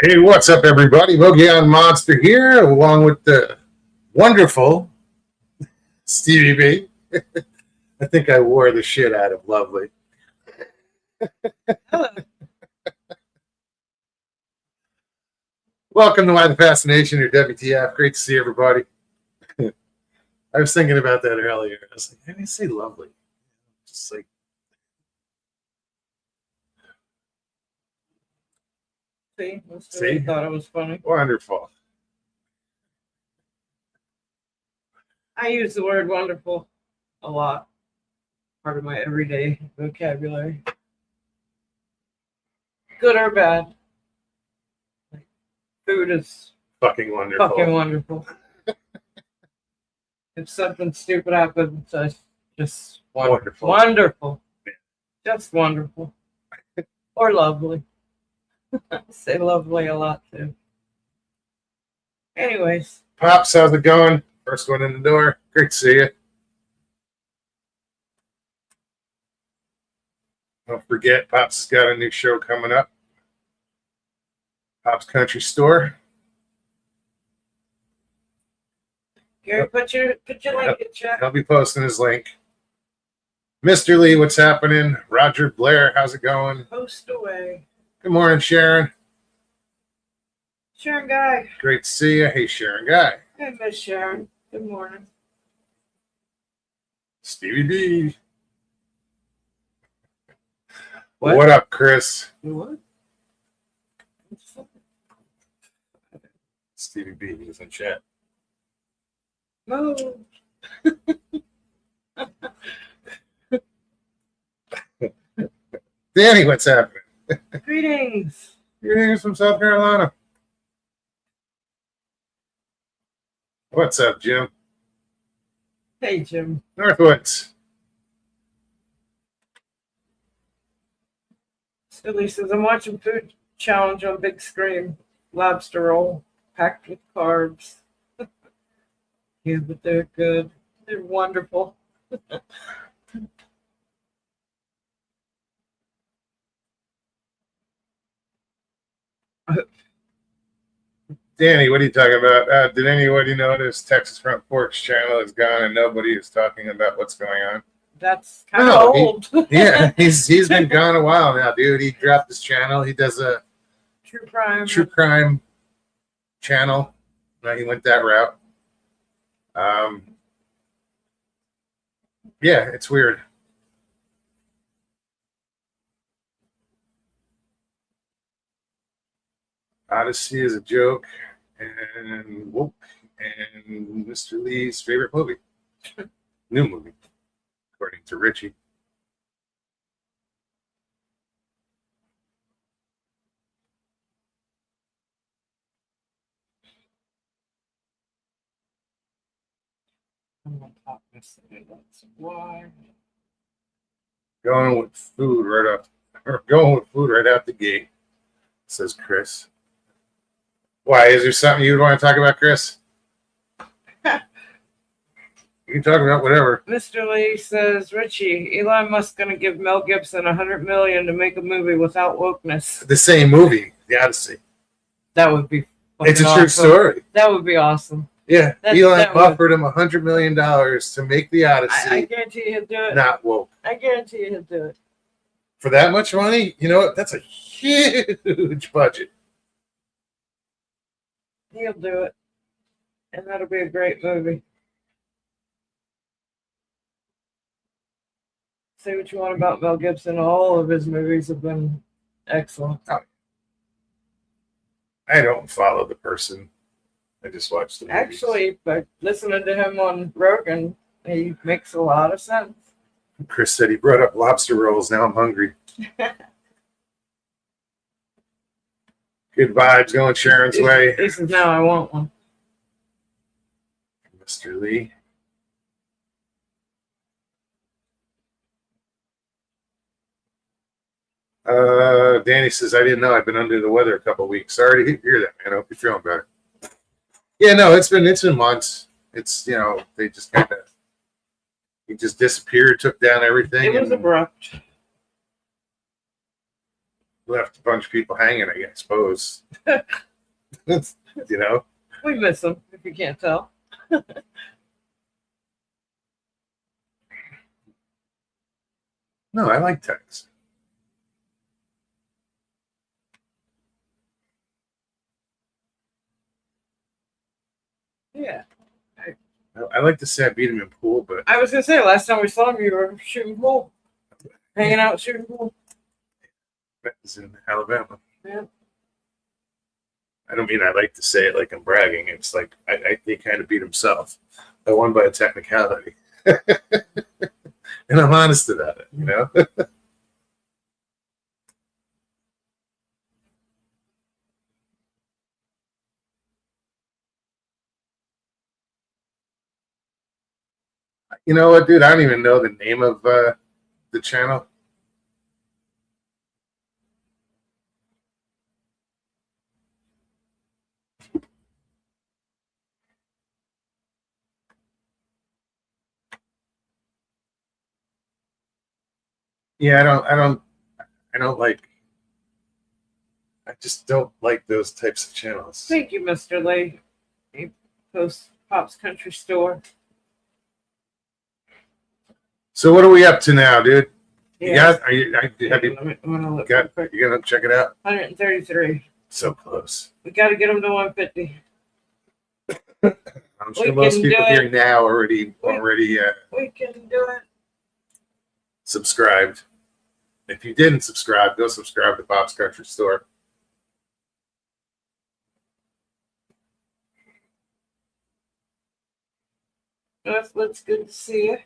Hey, what's up, everybody? Mogion Monster here, along with the wonderful Stevie B. I think I wore the shit out of Lovely. Welcome to Why the Fascination, or WTF. Great to see everybody. I was thinking about that earlier. I was like, how do you say Lovely? Just like, See? Thought it was funny. Wonderful. I use the word wonderful a lot. Part of my everyday vocabulary. Good or bad. Food is Fucking wonderful. fucking wonderful. If something stupid happens, I just Wonderful. Wonderful. Just wonderful. Or lovely. I say lovely a lot too. Anyways. Pops, how's it going? First one in the door. Great to see you. Don't forget, Pops has got a new show coming up. Pop's Country Store. Gary, put your link in chat. I'll be posting his link. Mr. Lee, what's happening? Roger Blair, how's it going? Post away. Good morning, Sharon. Sharon Guy. Great to see you. Hey, Sharon Guy. Hey, Miss Sharon. Good morning. Stevie B. What? What up, Chris? What? Stevie B is in chat. No. Danny, what's happening? Greetings. Greetings from South Carolina. What's up, Jim? Hey, Jim. Northwoods. Silly says, I'm watching Food Challenge on big screen. Lobster roll, packed with carbs. Yeah, but they're good. They're wonderful. Danny, what are you talking about? Did anybody notice Texas Front Porch channel is gone and nobody is talking about what's going on? That's kind of old. Yeah, he's been gone a while now, dude. He dropped his channel. He does a true crime channel. He went that route. Yeah, it's weird. Odyssey is a joke, and whoop, and Mr. Lee's favorite movie, new movie, according to Richie. I'm on top of this. That's why. Going with food right out the gate, says Chris. Why? Is there something you would want to talk about, Chris? You can talk about whatever. Mr. Lee says, Richie, Elon Musk going to give Mel Gibson $100 million to make a movie without wokeness. The same movie, The Odyssey. That would be It's a awesome. true story. That would be awesome. Yeah, Elon offered him $100 million to make The Odyssey. I guarantee he'll do it. Not woke. I guarantee he'll do it. For that much money, you know what? That's a huge budget. He'll do it. And that'll be a great movie. Say what you want about Mel Gibson. All of his movies have been excellent. I don't follow the person. I just watch the movies. Actually, by listening to him on Rogan, he makes a lot of sense. Chris said he brought up lobster rolls. Now I'm hungry. Good vibes going Sharon's way. He says, now I want one. Mr. Lee. Danny says, I didn't know. I've been under the weather a couple of weeks. Sorry to hear that, man. I hope you're feeling better. Yeah, no, it's been months. It's, they just kind of, he just disappeared, took down everything. It was abrupt. left a bunch of people hanging, I suppose. You know? We miss them, if you can't tell. No, I like Tex. Yeah. I like to say I beat him in pool, but I was gonna say last time we saw him, you were shooting pool, hanging out shooting pool. that was in Alabama. Yeah. I don't mean I like to say it like I'm bragging. It's like he kind of beat himself. I won by a technicality. And I'm honest about it, you know? You know what, dude? I don't even know the name of the channel. Yeah, I don't like. I just don't like those types of channels. Thank you, Mr. Lee. He posts Pop's Country Store. So what are we up to now, dude? You Yeah. got? Are you? Have you I'm gonna look got? real quick. You gonna check it out? 133. So close. We got to get them to 150. I'm sure We most can people do it. here now already We can do it. subscribed. If you didn't subscribe, go subscribe to Pop's Country Store. That's good to see you.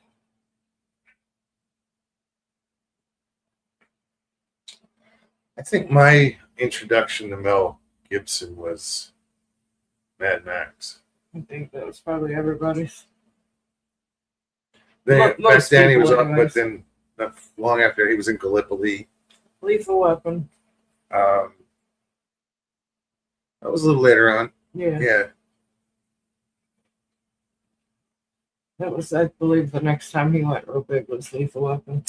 I think my introduction to Mel Gibson was Mad Max. I think that was probably everybody's. Back Most then he was people on, but anyways. then not long after he was in Gallipoli. Lethal Weapon. That was a little later on. Yeah. Yeah. That was, I believe, the next time he went real big was Lethal Weapon.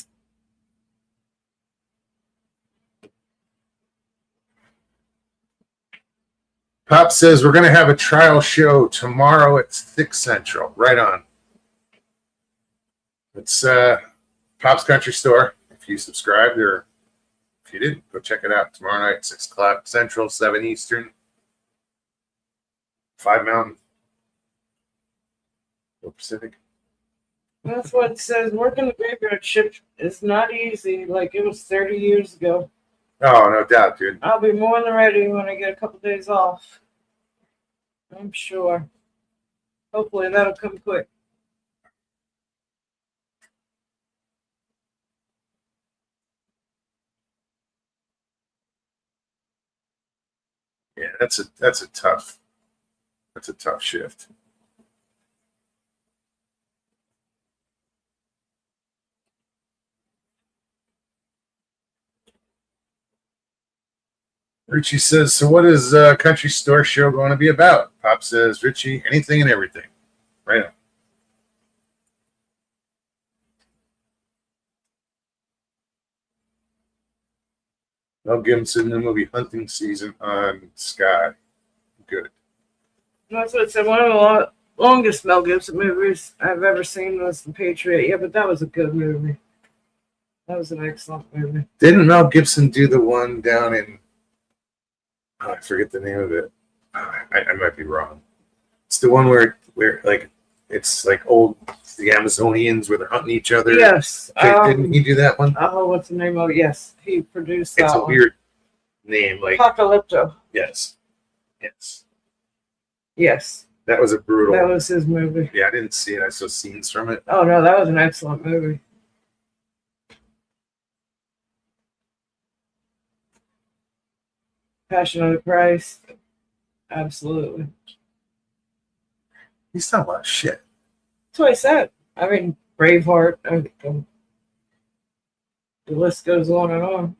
Pop says we're going to have a trial show tomorrow at 6 Central. Right on. It's Pop's Country Store. If you subscribed or if you didn't, go check it out tomorrow night, 6 o'clock Central, 7 Eastern, 5 Mountain, no Pacific. That's what it says. Working the graveyard shift is not easy like it was 30 years ago. Oh, no doubt, dude. I'll be more than ready when I get a couple days off. I'm sure. Hopefully that'll come quick. Yeah, that's a tough shift. Richie says, so what is Country Store Show going to be about? Pop says, Richie, anything and everything. Right on. Mel Gibson in the movie Hunting Season on Sky. Good. That's what it said. One of the longest Mel Gibson movies I've ever seen was The Patriot. Yeah, but that was a good movie. That was an excellent movie. Didn't Mel Gibson do the one down in, I forget the name of it. I might be wrong. It's the one where like it's like old the Amazonians where they're hunting each other. Yes. Didn't he do that one? Oh, what's the name of it? Yes, he produced that It's a one. weird name. Like Apocalypto. yes. Yes, That was a brutal. that was his movie. Yeah, I didn't see it. I saw scenes from it. Oh no, that was an excellent movie. Passion of the Christ. Absolutely. He's done a lot of shit. That's what I said. I mean, Braveheart. The list goes on and on.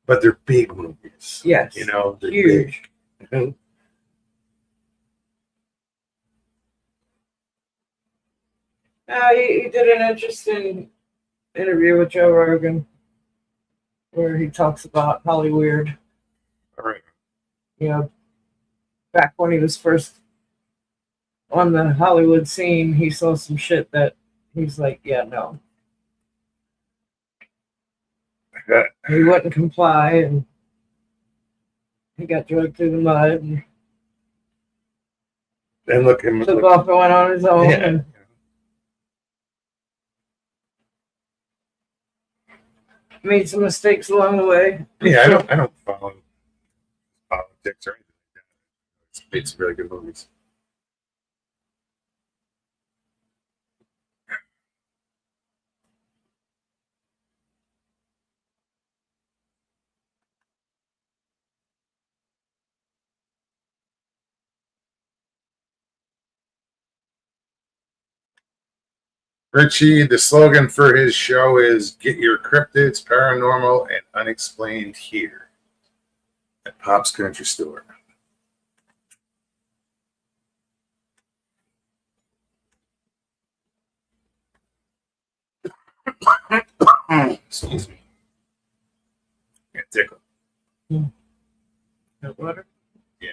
But they're big movies. Yes. You know, they're Huge. big. He did an interesting interview with Joe Rogan where he talks about Hollywood. All right. You know, back when he was first on the Hollywood scene, he saw some shit that he's like, yeah, no. He wouldn't comply, and he got dragged through the mud and And look him. took off and went on his own. Yeah. And made some mistakes along the way. Yeah, I don't follow politics or anything like that. It's made some really good movies. Richie, the slogan for his show is "Get your cryptids, paranormal, and unexplained here at Pop's Country Store." Excuse me. Get tickled. Hot water? Yeah.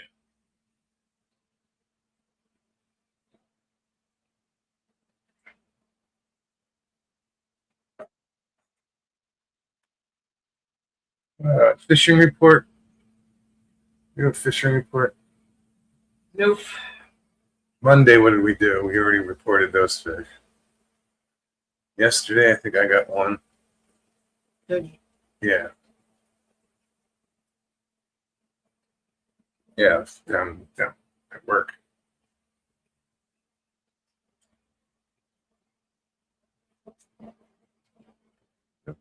Fishing report. You have a fishing report. Nope. Monday, what did we do? We already reported those fish. Yesterday, I think I got one. Yeah. Yeah, down at work.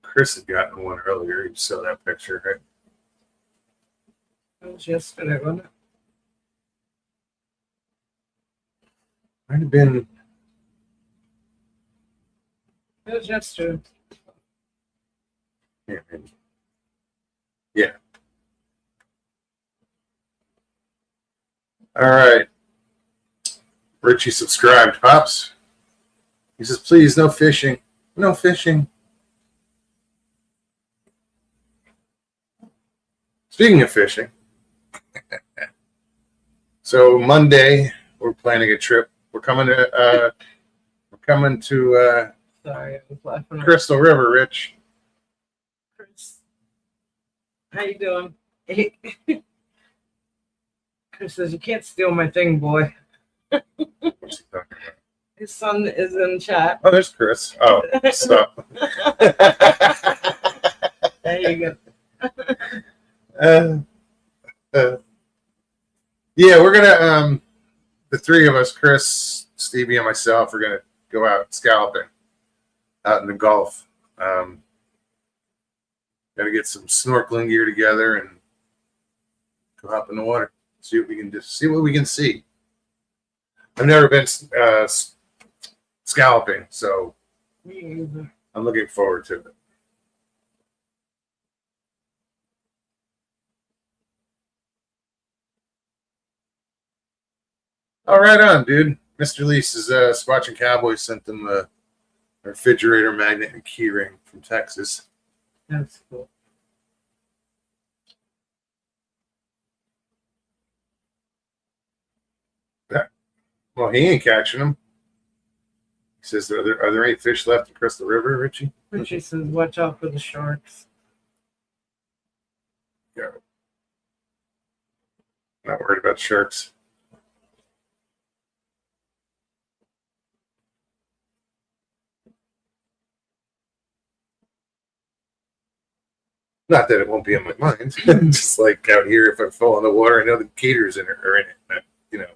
Chris had gotten one earlier. You saw that picture, right? That was yesterday, wasn't it? Might have been. It was yesterday. Yeah, maybe. Yeah. All right. Richie subscribed. Pops. He says, please, no fishing. No fishing. Speaking of fishing, so Monday we're planning a trip. We're coming to Sorry, I was laughing. Crystal River, Rich. Chris, how you doing? Chris says, you can't steal my thing, boy. What's he talking about? His son is in chat. Oh, there's Chris. Oh, stop. There you go. Yeah, we're gonna the three of us, Chris, Stevie, and myself, are gonna go out scalloping out in the Gulf. Got to get some snorkeling gear together and go hop in the water. See what we can do. See what we can see. I've never been scalloping, so go. I'm looking forward to it. All right, on, dude. Mr. Lease is watching Cowboys. Sent them a refrigerator magnet and key ring from Texas. That's cool. Well, he ain't catching them. He says, are there any fish left in Crystal River, Richie? Richie says, watch out for the sharks. Yeah. Not worried about sharks. Not that it won't be on my mind. Just like out here, if I fall in the water, I know the gators are in it. You know,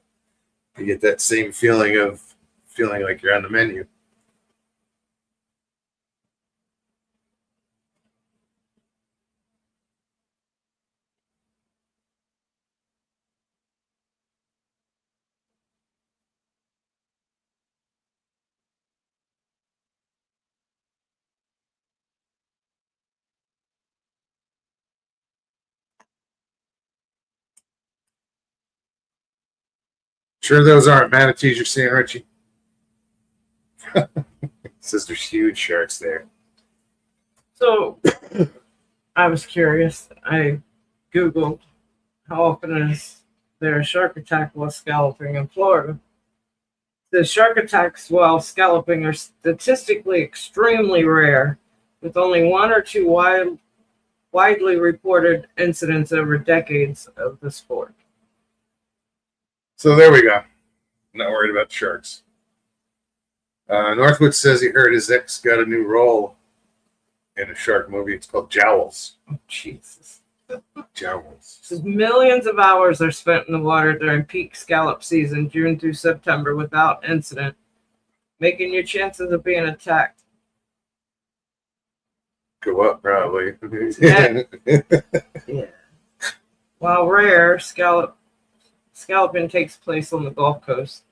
you get that same feeling of feeling like you're on the menu. Sure, those aren't manatees you're seeing, Richie. Says there's huge sharks there. So I was curious. I Googled how often is there a shark attack while scalloping in Florida. The shark attacks while scalloping are statistically extremely rare, with only one or two widely reported incidents over decades of the sport. So there we go. Not worried about the sharks. Northwood says he heard his ex got a new role in a shark movie. It's called Jowls. Oh, Jesus. Jowls. Says millions of hours are spent in the water during peak scallop season, June through September, without incident, making your chances of being attacked. Go up, probably. Yeah. While rare, scalloping takes place on the Gulf Coast,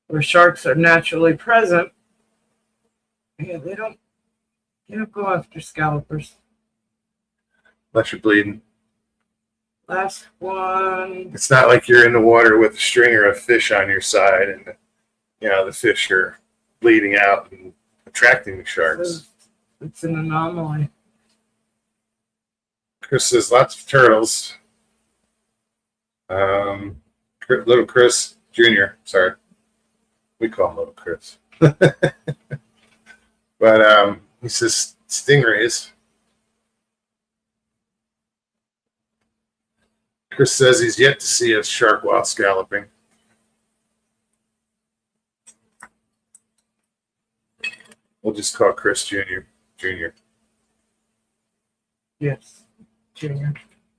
where sharks are naturally present. Yeah, they don't go after scallopers. Unless you're bleeding. Last one. It's not like you're in the water with a stringer of fish on your side and the fish are bleeding out and attracting the sharks. It's an anomaly. Chris says lots of turtles. Little Chris Jr. Sorry. We call him Little Chris. But he says stingrays. Chris says he's yet to see a shark while scalloping. We'll just call Chris Jr. Junior. Yes. Junior.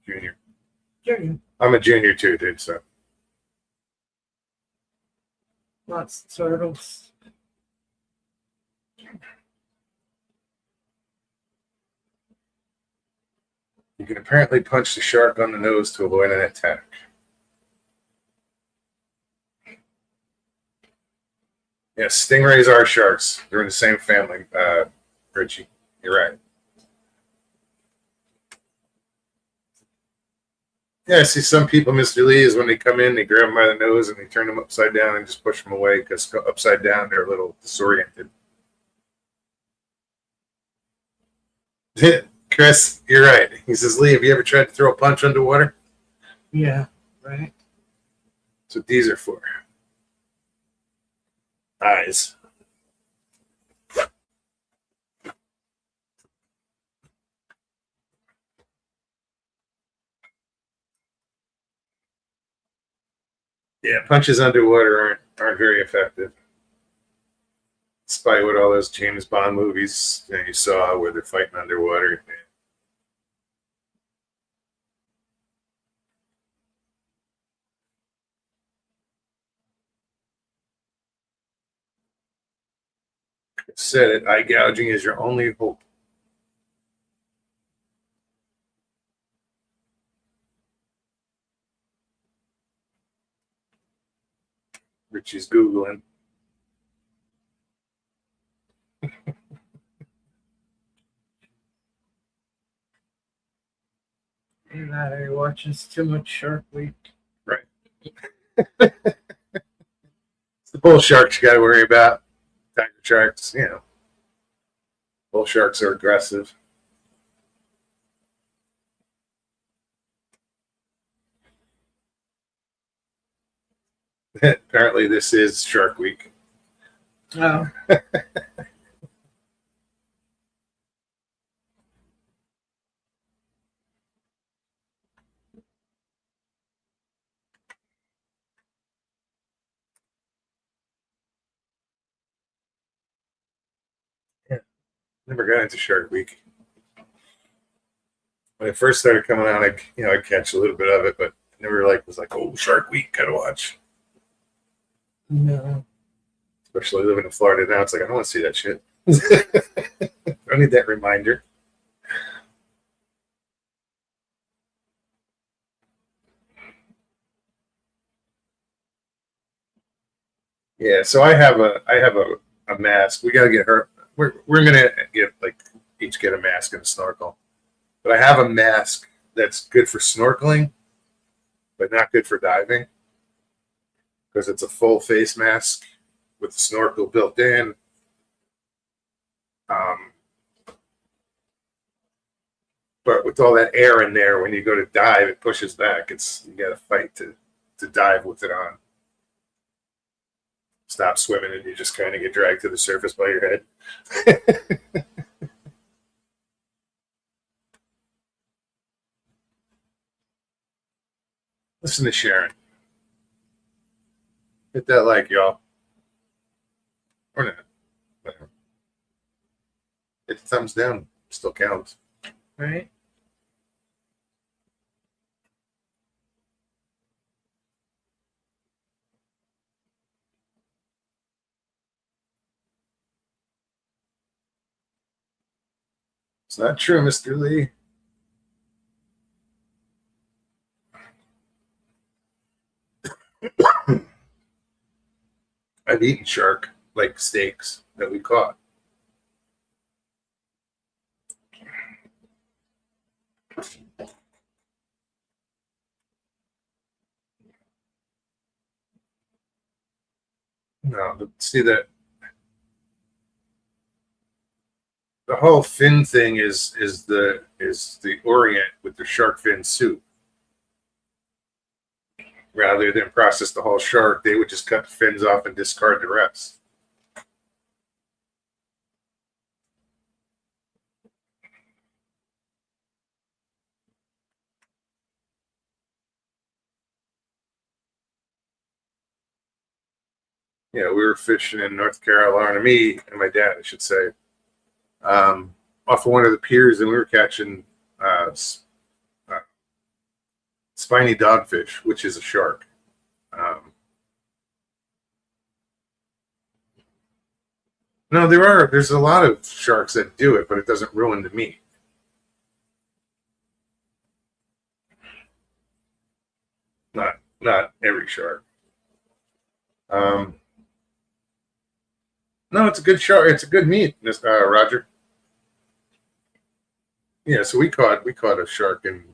Junior. Junior. I'm a junior too, dude, so. Lots of turtles. You can apparently punch the shark on the nose to avoid an attack. Yes, stingrays are sharks. They're in the same family, Richie. You're right. Yeah, I see some people, Mr. Lee, is when they come in, they grab them by the nose and they turn them upside down and just push them away because upside down they're a little disoriented. Chris, you're right. He says, Lee, have you ever tried to throw a punch underwater? Yeah, right. That's what these are for. Eyes. Yeah, punches underwater aren't very effective. Despite what all those James Bond movies you saw where they're fighting underwater. Said it, eye gouging is your only hope. Richie's Googling. He watches too much Shark Week. Right. It's the bull sharks you got to worry about. Tiger sharks, Bull sharks are aggressive. Apparently, this is Shark Week. Oh. Never got into Shark Week. When it first started coming out, I'd catch a little bit of it, but never was like, oh, Shark Week, gotta watch. No. Especially living in Florida now, it's like I don't want to see that shit. I don't need that reminder. Yeah, so I have a mask. We gotta get her. We're gonna get each get a mask and a snorkel. But I have a mask that's good for snorkeling, but not good for diving because it's a full face mask with the snorkel built in. But with all that air in there, when you go to dive, it pushes back. You got to fight to dive with it on. Stop swimming and you just kind of get dragged to the surface by your head. Listen to Sharon. Hit that like, y'all. Or not. Whatever. Hit the thumbs down. Still counts. Right? It's not true, Mr. Lee. I've eaten shark like steaks that we caught. No, but see that the whole fin thing is the Orient with the shark fin soup. Rather than process the whole shark, they would just cut the fins off and discard the rest. Yeah, we were fishing in North Carolina, me and my dad, I should say, off of one of the piers, and we were catching spiny dogfish, which is a shark. No, there's a lot of sharks that do it, but it doesn't ruin the meat. Not every shark. No, it's a good shark. It's a good meat, Roger. Yeah, so we caught a shark and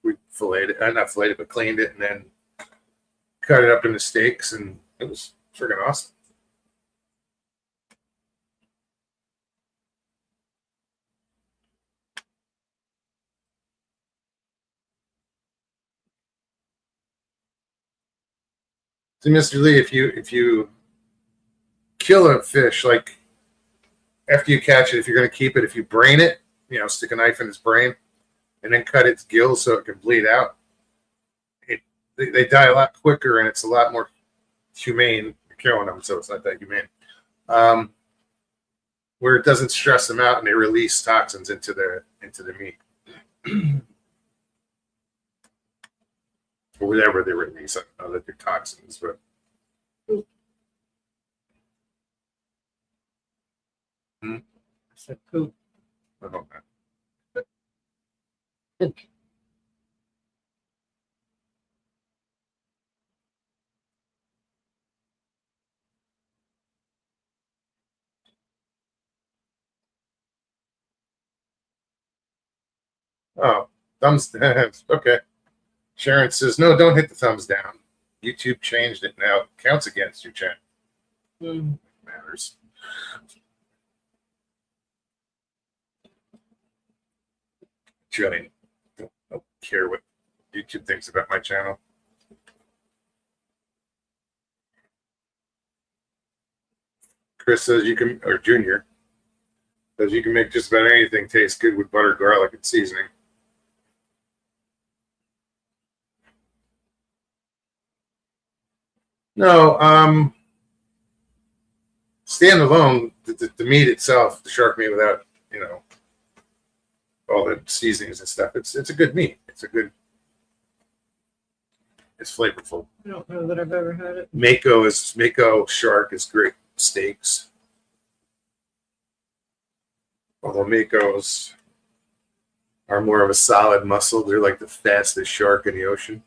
we filleted it, not filleted, but cleaned it and then cut it up into steaks, and it was freaking awesome. So, Mr. Lee, if you kill a fish, like after you catch it, if you're going to keep it, if you brain it, stick a knife in its brain, and then cut its gills so it can bleed out, they die a lot quicker, and it's a lot more humane. You're killing them, so it's not that humane. Where it doesn't stress them out, and they release toxins into the meat. Or whatever they release. I don't know that they're toxins, but I said poop. I don't know. Oh, thumbs down. Okay. Sharon says, no, don't hit the thumbs down. YouTube changed it now. It counts against your channel. Matters. Really, don't care what YouTube thinks about my channel. Chris says you can, or Junior says you can make just about anything taste good with butter, garlic, and seasoning. No, standalone, the meat itself, the shark meat without, all the seasonings and stuff, it's a good meat. It's flavorful. I don't know that I've ever had it. Mako shark is great steaks. Although Makos are more of a solid muscle, they're like the fastest shark in the ocean.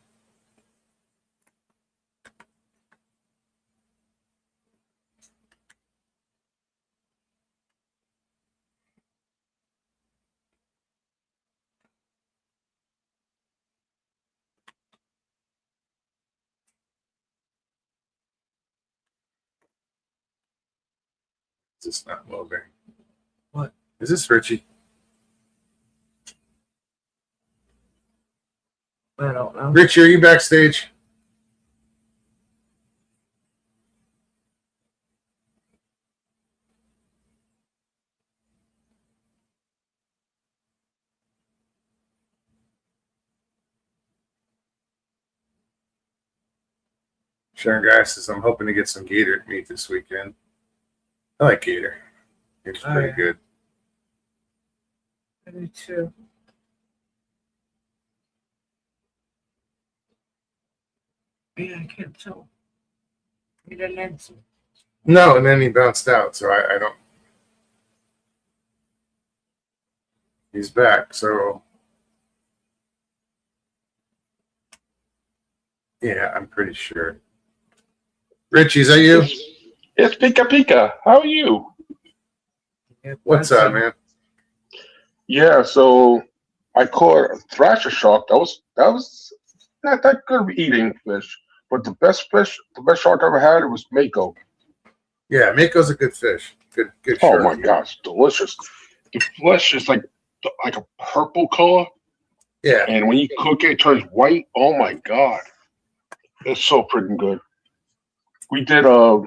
Is this not moving? What? Is this Richie? I don't know. Rich, are you backstage? Sharon Guy says, I'm hoping to get some gator meat this weekend. I like gator. It's Oh, pretty yeah. good. I do too. Yeah, I can't tell. He didn't answer. No, and then he bounced out, so I don't. He's back, so yeah, I'm pretty sure. Richie, is that you? It's Pika Pika. How are you? Yeah, What's up, man? Yeah, so I caught a thrasher shark. That was not that good of eating fish, but the best shark I ever had, it was Mako. Yeah, Mako's a good fish. Good Oh shark. my gosh, delicious. The flesh is like a purple color, Yeah, and when you cook it, it turns white. Oh my god, it's so freaking good. We did I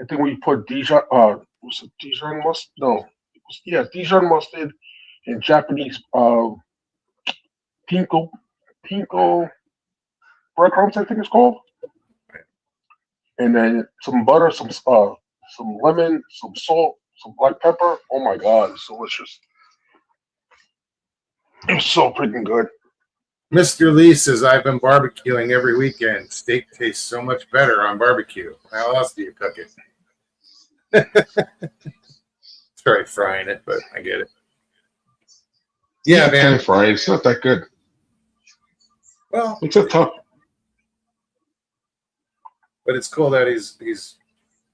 think we put Dijon was it Dijon mustard? No, it was, yeah, Dijon mustard and Japanese pinko breadcrumbs, I think it's called, and then some butter, some lemon, some salt, some black pepper. Oh my god, it's delicious. It's so freaking good. Mr. Lee says, I've been barbecuing every weekend. Steak tastes so much better on barbecue. How else do you cook it? It's probably frying it, but I get it. Yeah, man. Pan fry. It's not that good. Well, It's a tough. but it's cool that he's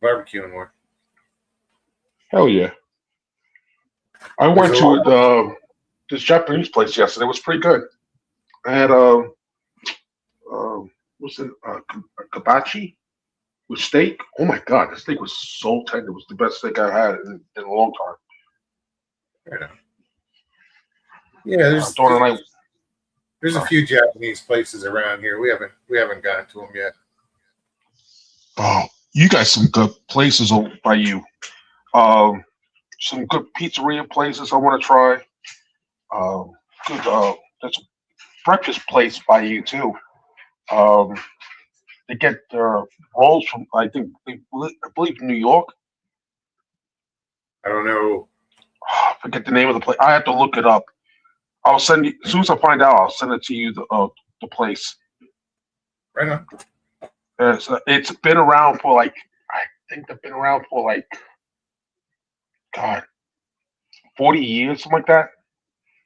barbecuing more. Hell yeah. I went to this Japanese place yesterday. It was pretty good. I had what's it, kabachi with steak. Oh my god, the steak was so tender. It was the best steak I had in a long time. Right on. Yeah, there's a few Japanese places around here. We haven't gotten to them yet. Oh, you got some good places over by you. Some good pizzeria places I want to try. Good. There's a breakfast place by you too. They get their rolls from I believe New York. I don't know. I forget the name of the place. I have to look it up. I'll send you as soon as I find out. I'll send it to you. The place. Right on. It's been around for like I think they've been around for like God 40 years, something like that.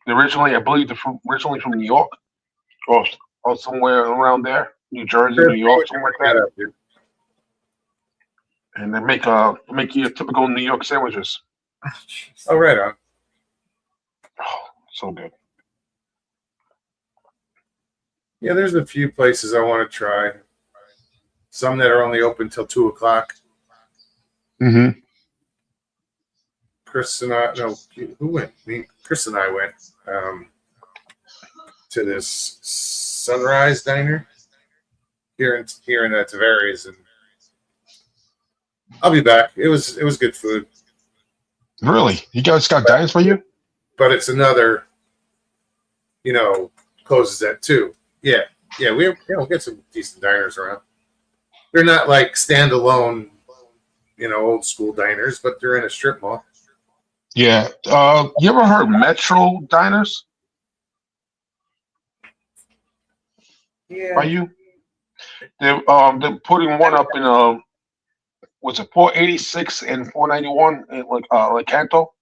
I believe they're originally from New York or somewhere around there, New Jersey, New York, something like that. Up, dude. And they make you typical New York sandwiches. Oh, jeez. Oh, right on. Oh, so good. Yeah, there's a few places I want to try. Some that are only open till 2:00. Mm-hmm. Chris and I, no, who went? Chris and I went to this Sunrise Diner here in Tavares, and I'll be back. It was good food, Really? You guys got diners for you? but it's another, closes at 2. Yeah, we get some decent diners around. They're not like standalone, old school diners, but they're in a strip mall. Yeah. You ever heard Metro Diners Yeah. by you? They're putting one up in was it 486 and 491 in like Canto?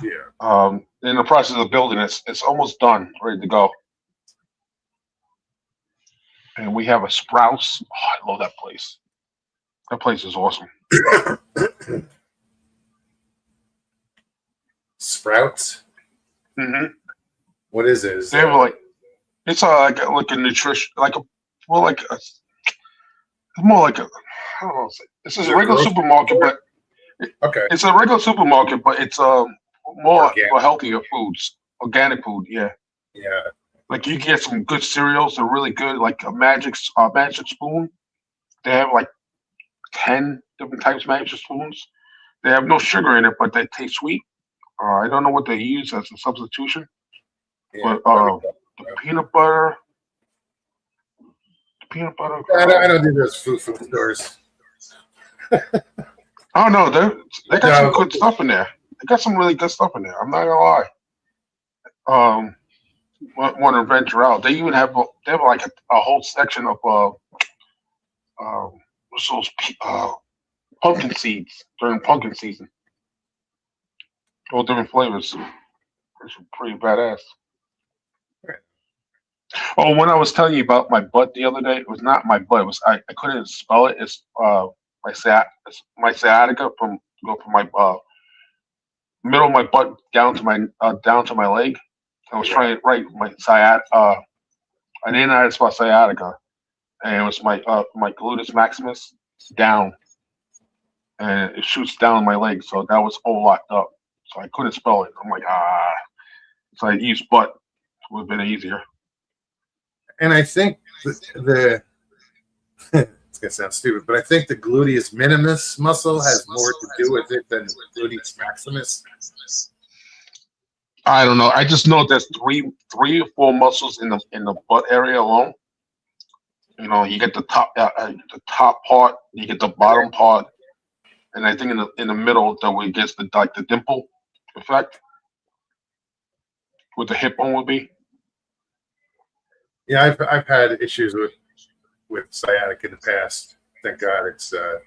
Yeah. In the process of building, it's almost done, ready to go. And we have a Sprouts. Oh, I love that place. That place is awesome. Sprouts. Mm-hmm. What is it? Is They have it's like a nutrition, it's more like a, I don't know. It's Is a it regular grocery supermarket, store? but Okay. it's a regular supermarket, but it's more Organic. for healthier foods, organic food. Yeah. Yeah. Like you can get some good cereals. They're really good. Like a Magic Spoon. They have like 10 different types of Magic Spoons. They have no sugar in it, but they taste sweet. I don't know what they use as a substitution, Yeah. but the peanut butter, I don't do those food stores. Oh no, they got some No. good stuff in there. They got some really good stuff in there. I'm not gonna lie. Want to venture out? They even have like a whole section of what's those pumpkin seeds during pumpkin season. All different flavors. It's pretty badass. Right. Oh, when I was telling you about my butt the other day, it was not my butt. It was I couldn't spell it. It's my sciatica from my middle of my butt down to my leg. I was trying to write my sciatica. I didn't know how to spell sciatica, and it was my gluteus maximus down, and it shoots down my leg. So that was all locked up. So I couldn't spell it. I'm like, So I used butt. It would have been easier. And I think the it's gonna sound stupid, but I think the gluteus minimus muscle has more to do with it than the gluteus maximus. I don't know. I just know there's three or four muscles in the butt area alone. You know, you get the top part, you get the bottom part, and I think in the middle that we gets the dimple effect, what the hip bone would be. Yeah, I've had issues with sciatic in the past. Thank God it's I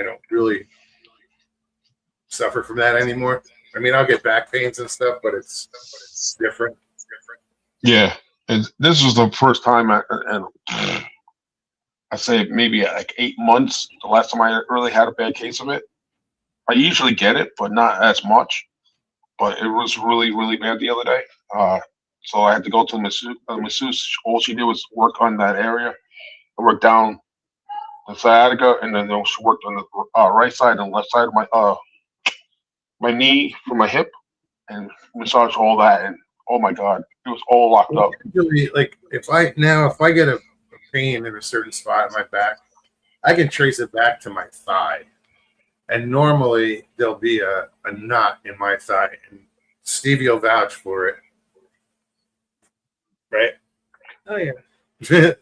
don't really suffer from that anymore. I mean, I'll get back pains and stuff, but it's different. Yeah, and this was the first time and I say maybe like 8 months. The last time I really had a bad case of it. I usually get it, but not as much. But it was really, really bad the other day. So I had to go to masseuse. All she did was work on that area. I worked down the sciatica, and then she worked on the right side and left side of my knee for my hip, and massage all that. And oh my God, it was all locked up. Usually, like if I get a pain in a certain spot in my back, I can trace it back to my thigh, and normally there'll be a knot in my thigh, and Stevie will vouch for it, right? Oh yeah.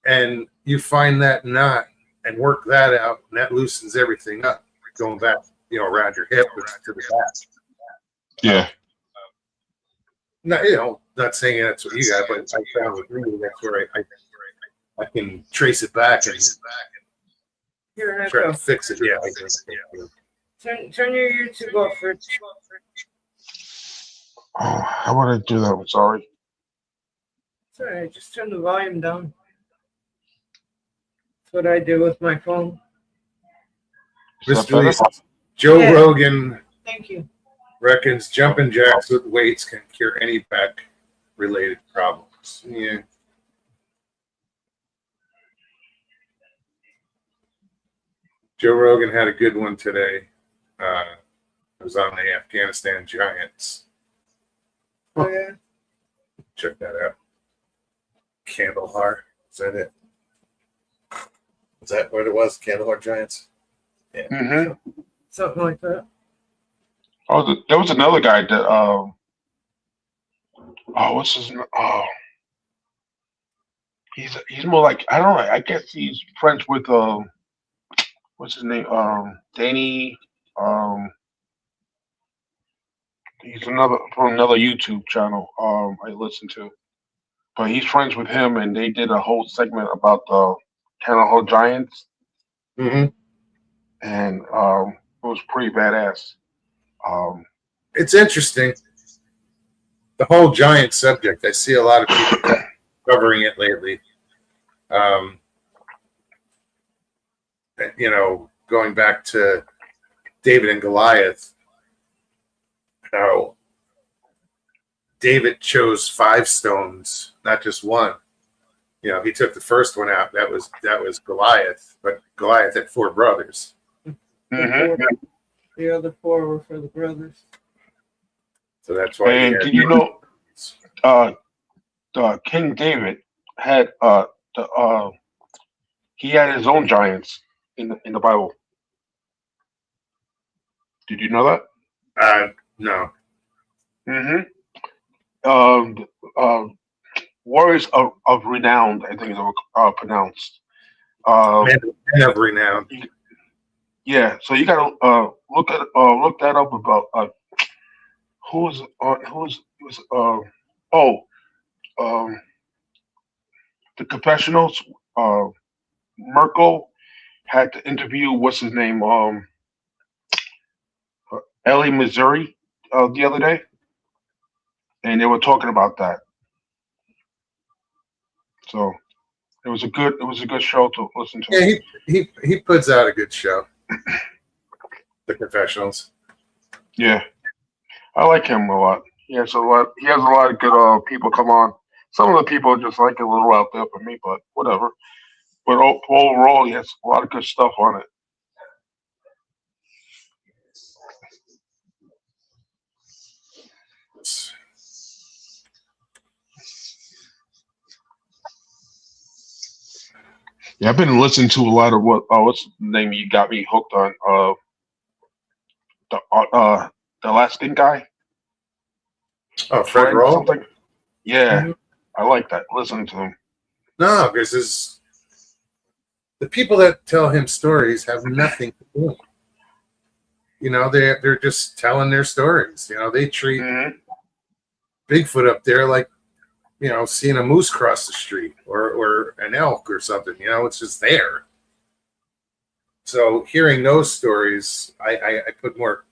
And you find that knot and work that out, and that loosens everything up, going back, around your hip to the back. Yeah. Not saying that's what you got, but I found with me that's where I can trace it back and Here, try to Echo. fix it. Yeah. Turn your YouTube off for. Oh, how would I do that? I'm sorry. Sorry, just turn the volume down. That's what I do with my phone. Is that Mr. Lee, better? Joe Yeah. Rogan Thank you. reckons jumping jacks with weights can cure any back-related problems. Yeah. Joe Rogan had a good one today. It was on the Afghanistan Giants. Oh yeah. Check that out. Kandahar. Is that it? Is that what it was? Kandahar Giants? Yeah. Mm-hmm. Something like that. Oh, there was another guy that. What's his name? Oh, he's more like, I don't know. I guess he's friends with what's his name? Danny. He's from another YouTube channel. I listen to, but he's friends with him, and they did a whole segment about the Kandahar Giants, Mm-hmm. and it was pretty badass. It's interesting. The whole giant subject. I see a lot of people covering it lately. Going back to David and Goliath, how David chose 5 stones, not just one. He took the first one out. That was Goliath, but Goliath had 4 brothers. Mm-hmm. The other 4 were for the brothers. So that's why. And did you know? King David had the he had his own giants in the Bible. Did you know that? No. Mm-hmm. Um, uh, Warriors of Renown, I think is pronounced. Man, man of renown. Yeah, so you gotta look that up about who's who's oh um the confessionals. Merkel had to interview what's his name Ellie Missouri the other day, and they were talking about that. So it was a good show to listen to. Yeah, he puts out a good show. The Confessionals. Yeah, I like him a lot. He has a lot of good people come on. Some of the people are just like a little out there for me, but whatever. But overall, he has a lot of good stuff on it. Yeah, I've been listening to a lot of what's the name you got me hooked on? The Alaskan guy, Oh, Fred Fred Roll? something. Yeah, Mhm. I like that. Listening to him. No, because the people that tell him stories have nothing to do. You know, they're just telling their stories. You know, they treat Hmm. Bigfoot up there like, you know, seeing a moose cross the street or an elk or something. You know, it's just there. So hearing those stories, I put more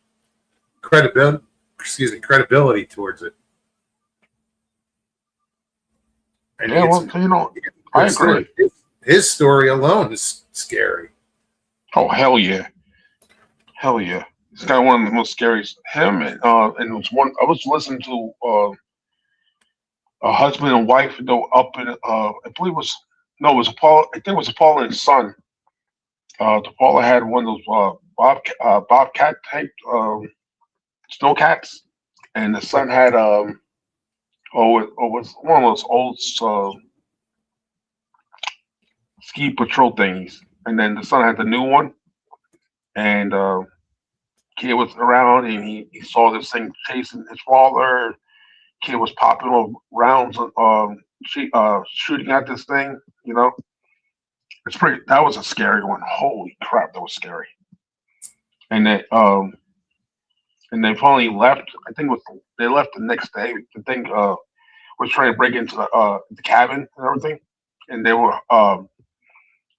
credibility towards it. And Yeah, it's well, I good story. agree. His story alone is scary. Oh hell yeah, hell yeah. It's kind of one of the most scariest. Him and it was one I was listening to a husband and wife though up in I believe it was no it was Paul I think it was Paul and his son. The Paula had one of those bobcat type snow cats, and the son had it was one of those old ski patrol things, and then the son had the new one, and kid was around and he saw this thing chasing his father. Kid was popping off rounds, shooting at this thing. You know, it's pretty. That was a scary one. Holy crap, that was scary. And then and they finally left. I think it was they left the next day. The thing was trying to break into the cabin and everything, and they were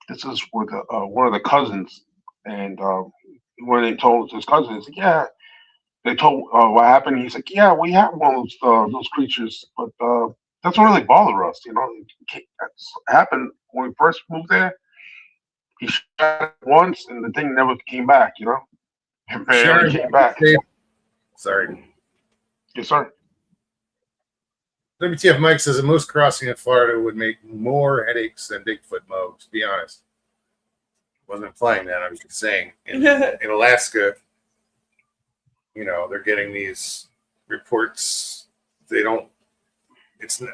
this is with one of the cousins, and when they told his cousins, yeah, they told what happened. He's like, yeah, we have one of those creatures, but doesn't really bother us. You know, it happened when we first moved there. He shot it once, and the thing never came back. You know, it barely Sharon, came back. sorry. Yes, sir. WTF Mike says a moose crossing in Florida would make more headaches than Bigfoot Mo, to be honest. Wasn't implying that. I was just saying in Alaska, you know, they're getting these reports. They don't, it's not,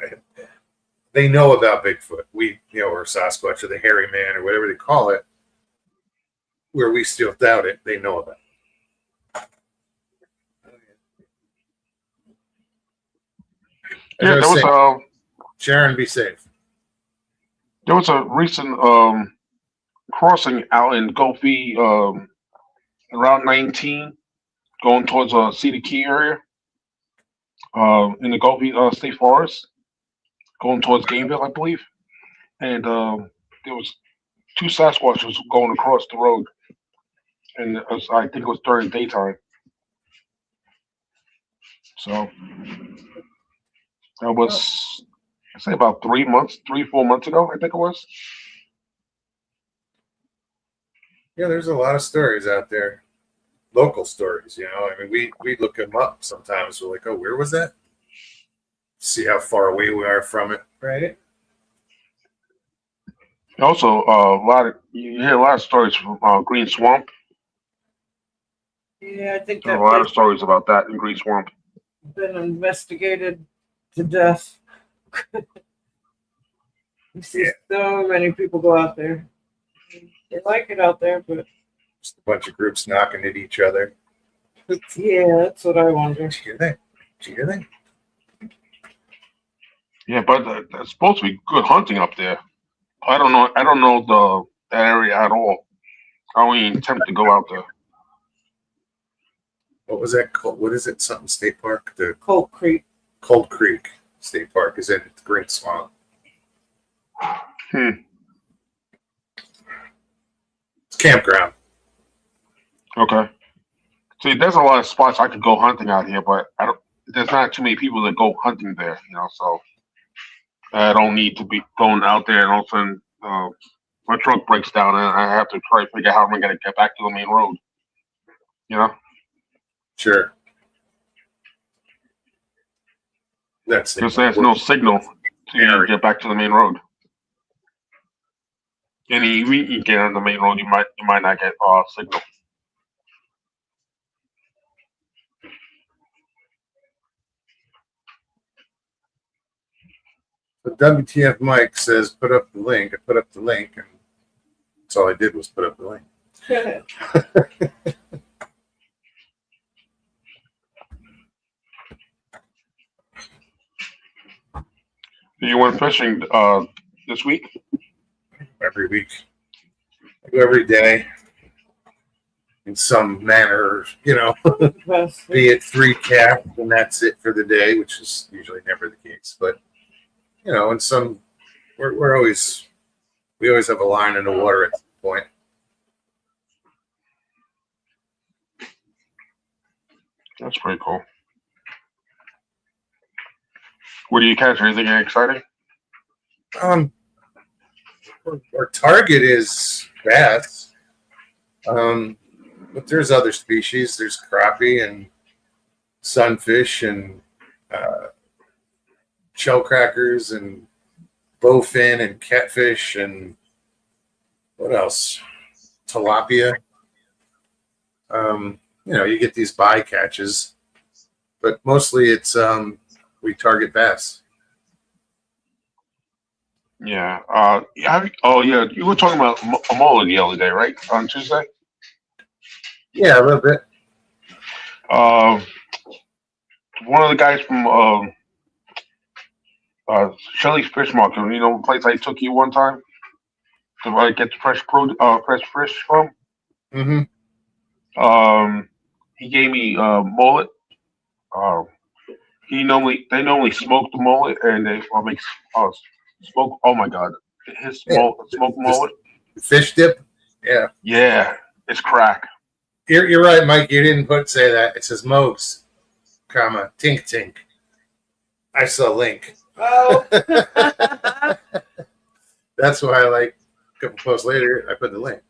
they know about Bigfoot. We, you know, or Sasquatch or the hairy man or whatever they call it, where we still doubt it, they know about it. As Yeah, I was there was saying, Sharon, be safe. there was a recent crossing out in Gulfie around 19, going towards Cedar Key area in the Gulfie State Forest, going towards Gameville, I believe. And there was two Sasquatches going across the road, and I think it was during daytime. So that was, I say, about 3, 4 months ago, I think it was. Yeah, there's a lot of stories out there, local stories. You know, I mean, we look them up sometimes. We're like, oh, where was that? See how far away we are from it, right? Also, you hear a lot of stories from Green Swamp. Yeah, I think There's that a lot place of stories about that in Green Swamp. has been investigated to death. You see so many people go out there. They like it out there, but Just a bunch of groups knocking at each other. yeah, that's what I wonder. Did you hear that? Did you hear that? Yeah, but there's supposed to be good hunting up there. I don't know. I don't know that area at all. I don't even attempt to go out there. What was that called? What is it? Something State Park? The Cold Creek. Cold Creek State Park is in the Green Swamp. Hmm. It's campground. Okay. See, there's a lot of spots I could go hunting out here, but I don't. There's not too many people that go hunting there, So I don't need to be going out there and all of a sudden my truck breaks down and I have to try to figure out how am I going to get back to the main road. Sure. That's Because there's no signal to get back to the main road. And you get on the main road, you might not get signal. But WTF Mike says, put up the link. I put up the link, and that's all I did was put up the link. You went fishing this week? Every week. I go every day in some manner, be it 3 casts and that's it for the day, which is usually never the case. But, in some, we always have a line in the water at some point. That's pretty cool. What do you catch? Anything exciting? Our target is bass, but there's other species. There's crappie and sunfish and shellcrackers and bowfin and catfish and what else? Tilapia. You get these bycatches, but mostly it's we target bass. Yeah. You were talking about a mullet the other day, right? On Tuesday? Yeah, a little bit. One of the guys from Shelley's Fish Market, the place I took you one time to get the fresh fish from. Mm-hmm. He gave me mullet. They normally smoke the mullet and they make smoke. Oh my god, his smoked mullet. Fish dip. Yeah. Yeah, it's crack. You're right, Mike. You didn't say that. It says Mogs, comma Tink Tink. I saw link. Oh. That's why a couple posts later I put the link.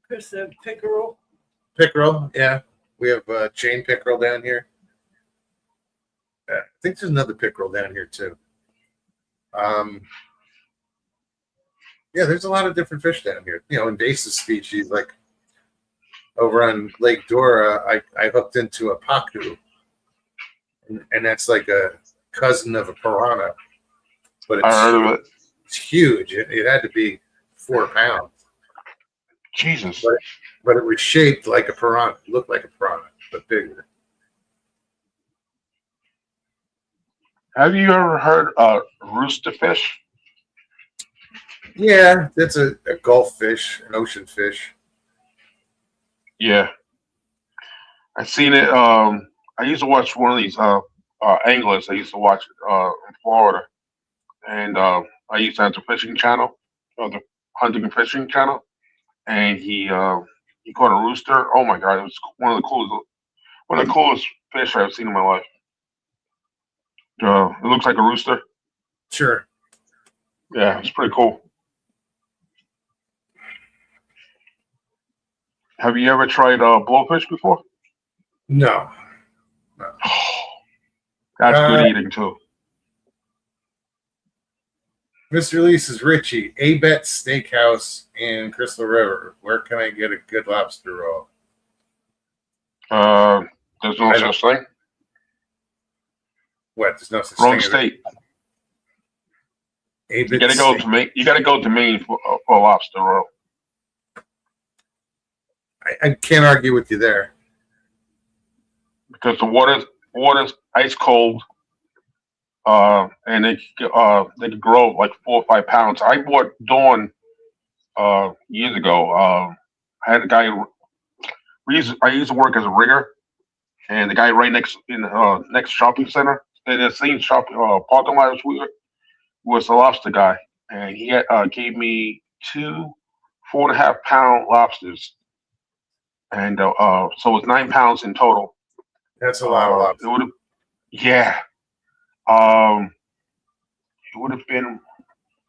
Chris said pickerel. Pickerel, yeah. We have chain pickerel down here. I think there's another pickerel down here too. Yeah, there's a lot of different fish down here. Invasive species like over on Lake Dora. I hooked into a pacu, and that's like a cousin of a piranha. But I heard of it. It's huge. It had to be 4 pounds. Jesus. But it was shaped like a piranha. It looked like a piranha, but bigger. Have you ever heard rooster fish? Yeah, that's a Gulf fish, an ocean fish. Yeah. I've seen it. I used to watch one of these anglers. I used to watch in Florida. And I used to have the fishing channel, the hunting and fishing channel. And he caught a rooster. Oh my god, it was one of the coolest fish I've seen in my life. It looks like a rooster. Sure. Yeah, it's pretty cool. Have you ever tried blowfish before? No. That's good eating too. Mr. Lee says, Richie, A-Bet Steakhouse in Crystal River. Where can I get a good lobster roll? There's no such thing. What? There's no such Wrong thing as state. a You gotta go to Maine. You gotta go to Maine for lobster roll. I can't argue with you there. Because the water's ice cold, and they can grow like 4 or 5 pounds. I bought Dawn years ago. I had a guy. I used to work as a rigger, and the guy right next shopping center in the same shopping parking lot as we were, was the lobster guy, and he had, gave me 2 4.5 pound lobsters, and so it's 9 pounds in total. That's a lot of It lobster. would have, yeah. It would have been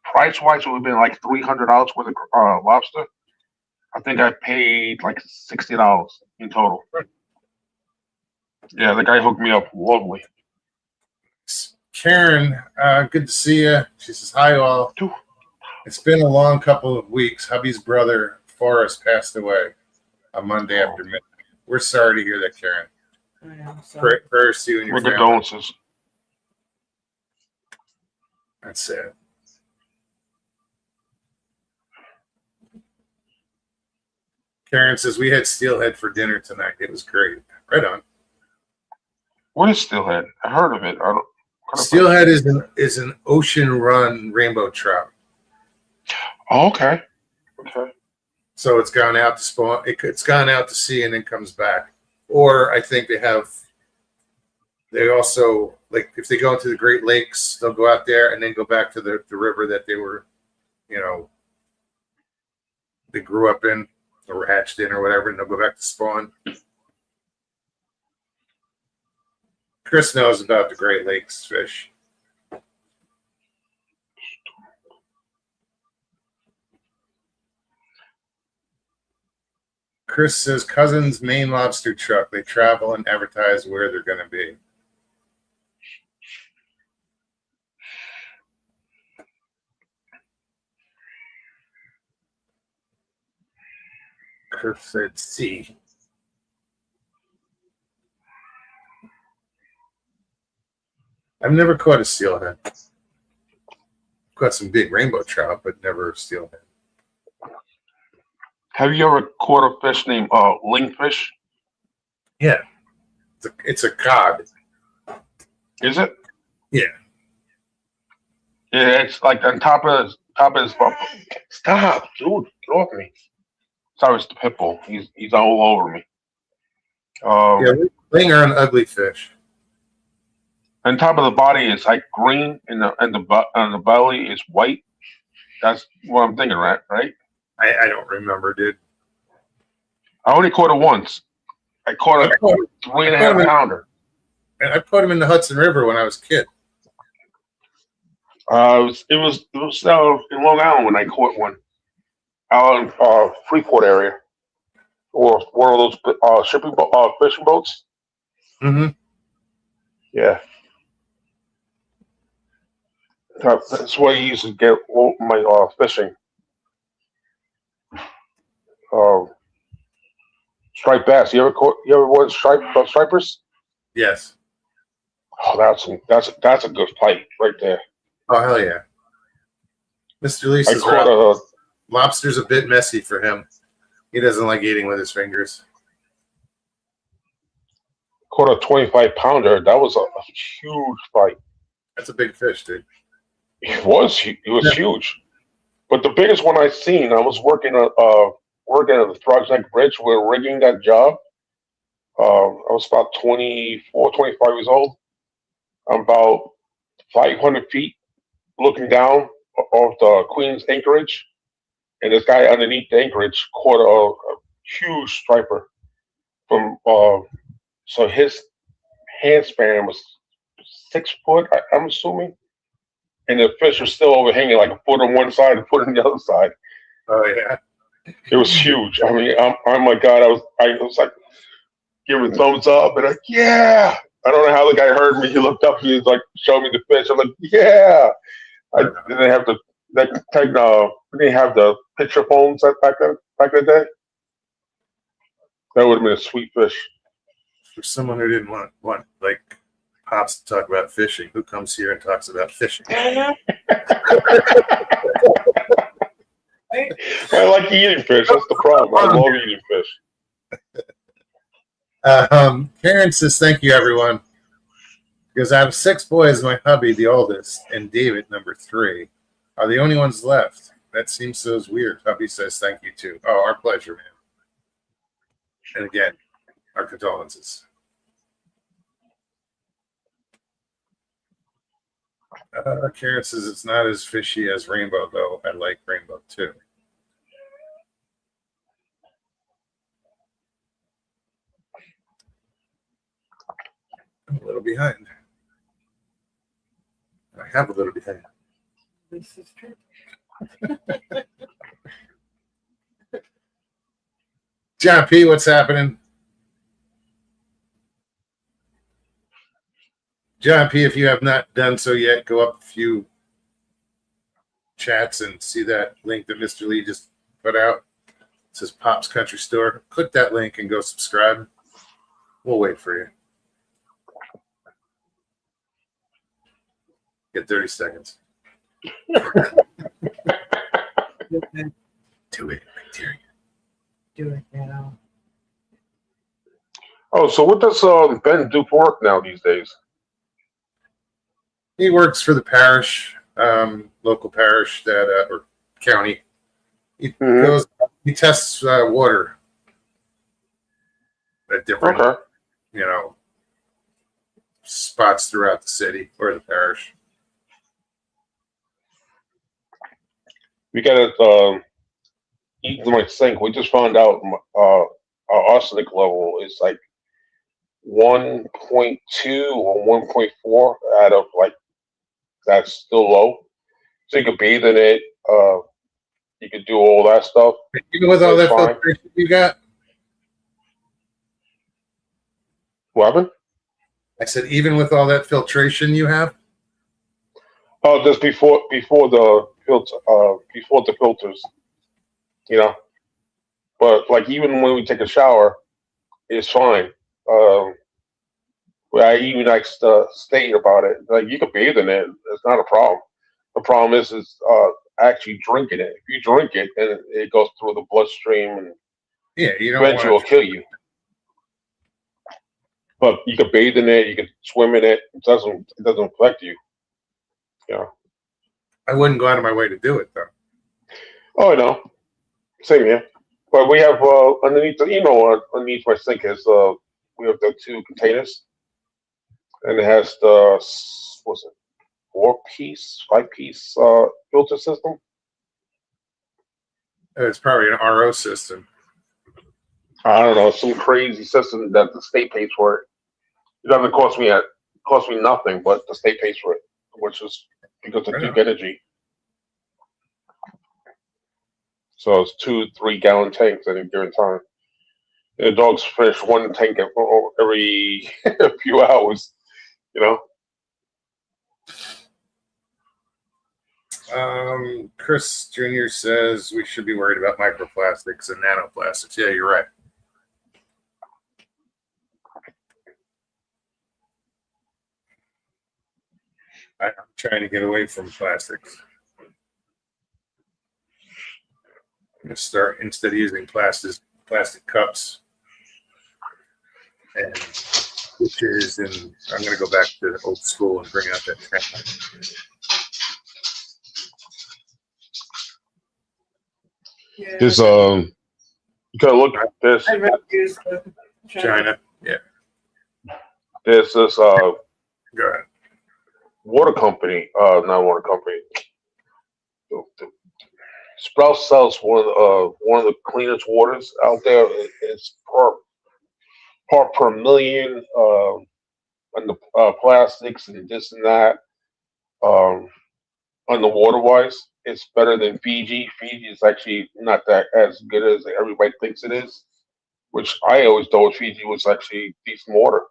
price wise. It would have been like $300 worth of lobster. I think I paid like $60 in total. Yeah, the guy hooked me up. Lovely. Karen, good to see you. She says, hi, all. It's been a long couple of weeks. Hubby's brother, Forrest, passed away on Monday after midnight. We're sorry to hear that, Karen. Prayers to you and your With family. condolences. That's sad. Karen says, we had steelhead for dinner tonight. It was great. Right on. What is steelhead? I heard of it. I don't. Steelhead is an ocean run rainbow trout. Oh, okay. Okay. So it's gone out to spawn. It's gone out to sea and then comes back. Or I think they also, like, if they go into the Great Lakes, they'll go out there and then go back to the river that they were, they grew up in or were hatched in or whatever, and they'll go back to spawn. Chris knows about the Great Lakes fish. Chris says, Cousins' Maine lobster truck. They travel and advertise where they're going to be. Chris said, C. I've never caught a steelhead. I've caught some big rainbow trout, but never steelhead. Have you ever caught a fish named lingfish? Yeah. It's a cod. Is it? Yeah. Yeah, it's like on top of his bump. Stop, dude! Get off me. Sorry, it's the pit bull. He's all over me. Yeah, they are an ugly fish. On top of the body is like green, and the belly is white. That's what I'm thinking, right? Right? I don't remember, dude. I only caught it once. I caught a 3.5 pounder. And I caught him in the Hudson River when I was a kid. It was in Long Island when I caught one out in Freeport area, or one of those fishing boats. Mm-hmm. Yeah, that's where you used to get all my fishing. Striped bass. You ever watch stripers? Yes. Oh, that's a good fight right there. Oh, hell yeah. Mr. Lee I says caught lobster's a bit messy for him. He doesn't like eating with his fingers. a 25 pounder. That was a huge fight. That's a big fish, dude. It was huge. But the biggest one I seen, I was working at the Throgs Neck Bridge. We were rigging that job. I was about 24, 25 years old. I'm about 500 feet looking down off the Queen's anchorage. And this guy underneath the anchorage caught a huge striper from, so his hand span was 6 foot, I'm assuming. And the fish was still overhanging like a foot on one side and a foot on the other side. Oh, yeah. It was huge. I mean, oh my God, I was like giving thumbs up and like, yeah. I don't know how the guy heard me. He looked up, he was like, showing me the fish. I'm like, yeah. I didn't have the picture phones back in the day. That would have been a sweet fish. For someone who didn't want like Pops to talk about fishing. Who comes here and talks about fishing? I like eating fish. That's the problem. I love eating fish. Karen says, thank you, everyone. Because out of 6 boys, my hubby, the oldest, and David, number 3, are the only ones left. That seems so weird. Hubby says, thank you, too. Oh, our pleasure, man. And again, our condolences. Karen says, it's not as fishy as Rainbow, though. I like Rainbow, too. I'm a little behind. I have a little behind. This is true. John P., what's happening? John P., if you have not done so yet, go up a few chats and see that link that Mr. Lee just put out. It says Pop's Country Store. Click that link and go subscribe. We'll wait for you. Get 30 seconds. Do it. Do it now. Oh, so what does Ben do for work now these days? He works for the parish, local parish that or county. He goes. He tests water at different, spots throughout the city or the parish. We got it in my sink. We just found out our arsenic level is like 1.2 or 1.4 out of like that's still low. So you could bathe in it. You could do all that stuff. Even with all that filtration you got? What happened? I said, even with all that filtration you have? Oh, just before the filters, But like even when we take a shower, it's fine. I even state about it. Like you can bathe in it; it's not a problem. The problem is actually drinking it. If you drink it, then it goes through the bloodstream, and you don't eventually will kill you. But you can bathe in it. You can swim in it. It doesn't affect you. I wouldn't go out of my way to do it, though. Oh, I know. Same here. But we have underneath underneath my sink is we have the 2 containers, and it has the 4-piece, 5-piece filter system. It's probably an RO system. I don't know, some crazy system that the state pays for it. It doesn't cost me nothing, but the state pays for it, which is because of Duke Energy. So it's 2-3 gallon tanks at a given time. And the dogs finish 1 tank every few hours, Chris Jr. says we should be worried about microplastics and nanoplastics. Yeah, you're right. I'm trying to get away from plastics. I'm going to start, instead of using plastic cups and dishes, and I'm going to go back to the old school and bring out that trend. Yeah. There's you gotta look at this. I refuse China. Yeah. There's this Go ahead. water company, not water company. Sprout sells one of the cleanest waters out there. It's part per million on the plastics and this and that. On the water wise, it's better than Fiji. Fiji is actually not that as good as everybody thinks it is, which I always thought Fiji was actually decent water.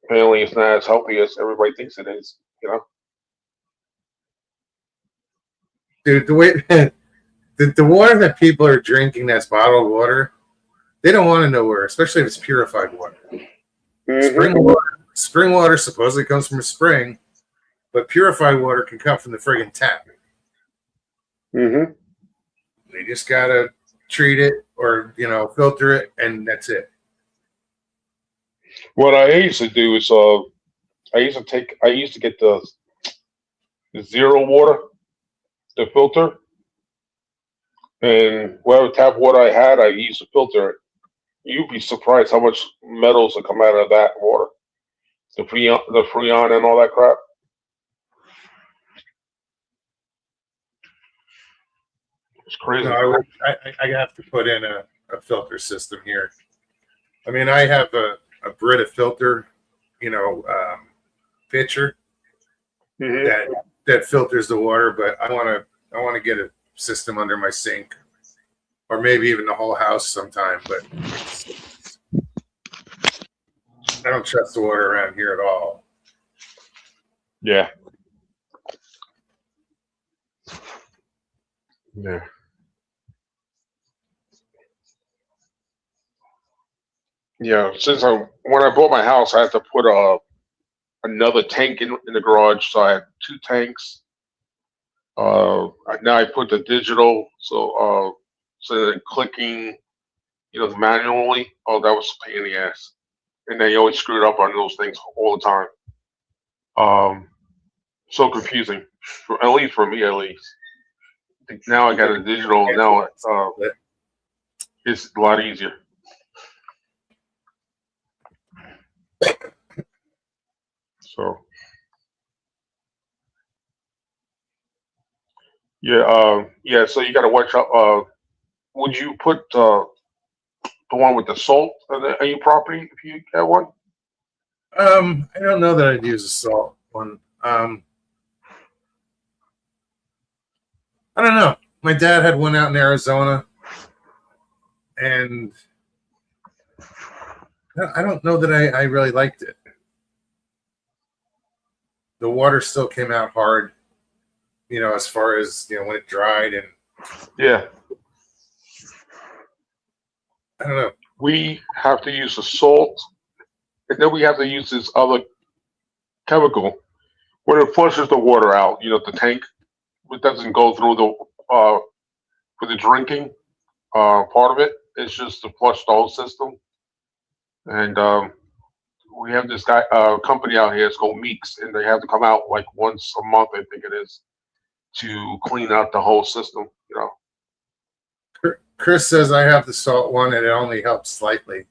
Apparently, it's not as healthy as everybody thinks it is. Dude, the way the water that people are drinking that's bottled water, they don't want to know where, especially if it's purified water. Mm-hmm. Spring water spring water supposedly comes from a spring, but purified water can come from the friggin' tap. Mm-hmm. They just gotta treat it or filter it, and that's it. What I used to do is I used to get the zero water, the filter, and whatever tap water I had, I used to filter it. You'd be surprised how much metals that come out of that water. The freon and all that crap. It's crazy. I have to put in a filter system here. I mean, I have a Brita filter, pitcher Mm-hmm. that filters the water, but I want to get a system under my sink, or maybe even the whole house sometime. But I don't trust the water around here at all. Yeah. Yeah. Yeah. When I bought my house, I had to put another tank in the garage, so I had two tanks. Now I put the digital, so then clicking, manually. Oh, that was a pain in the ass, and they always screwed up on those things all the time. So confusing, at least for me, at least. I think now I got a digital. Now it's a lot easier. So yeah. So you got to watch out. Would you put the one with the salt on your property if you have one? I don't know that I'd use a salt one. I don't know. My dad had one out in Arizona, and I don't know that I really liked it. The water still came out hard, as far as when it dried, and Yeah. I don't know. We have to use the salt, and then we have to use this other chemical when it flushes the water out. The tank, it doesn't go through for the drinking part of it. It's just to flush the whole system. And we have this company out here. It's called Meeks, and they have to come out like once a month, I think it is, to clean out the whole system. Chris says I have the salt one, and it only helps slightly.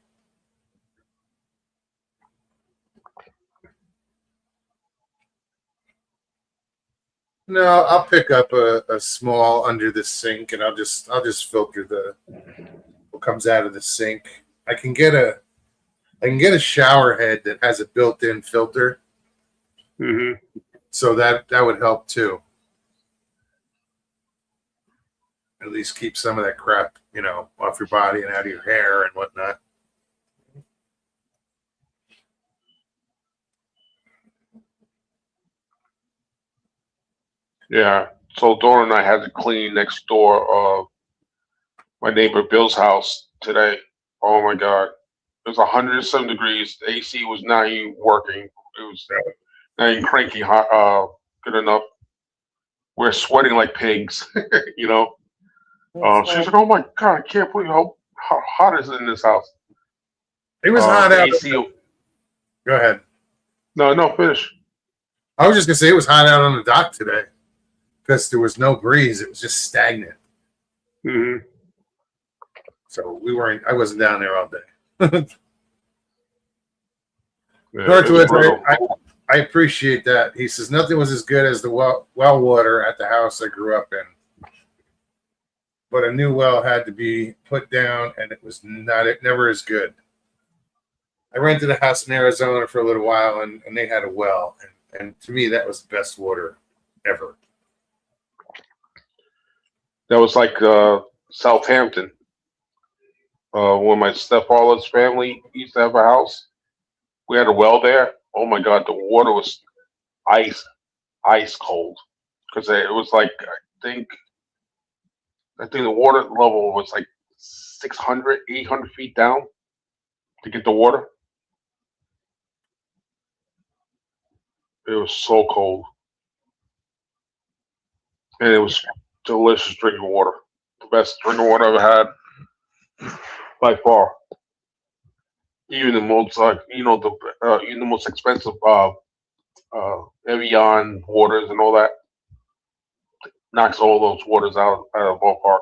No, I'll pick up a small under the sink, and I'll just filter what comes out of the sink. I can get a shower head that has a built-in filter, Mm-hmm. so that would help too. At least keep some of that crap, off your body and out of your hair and whatnot. Yeah. So Dora and I had to clean next door my neighbor Bill's house today. Oh my God. It was 107 degrees. The AC was not even working. It was not even cranky hot, good enough. We're sweating like pigs, She's like, oh my God, I can't believe how hot is it in this house. It was hot the out. AC, Go ahead. No, finish. I was just gonna say it was hot out on the dock today because there was no breeze. It was just stagnant. Mm-hmm. So I wasn't down there all day. Yeah, Northwoods, brutal. I appreciate that. He says nothing was as good as the well water at the house I grew up in, but a new well had to be put down, and it was never as good. I rented a house in Arizona for a little while, and they had a well, and to me that was the best water ever. That was like Southampton. When my stepfather's family used to have a house, we had a well there. Oh my God, the water was ice cold, because it was like I think the water level was like 600, 800 feet down to get the water. It was so cold, and it was delicious drinking water. The best drinking water I've ever had by far. Even the most, even the most expensive Evian waters and all that knocks all those waters out of the ballpark.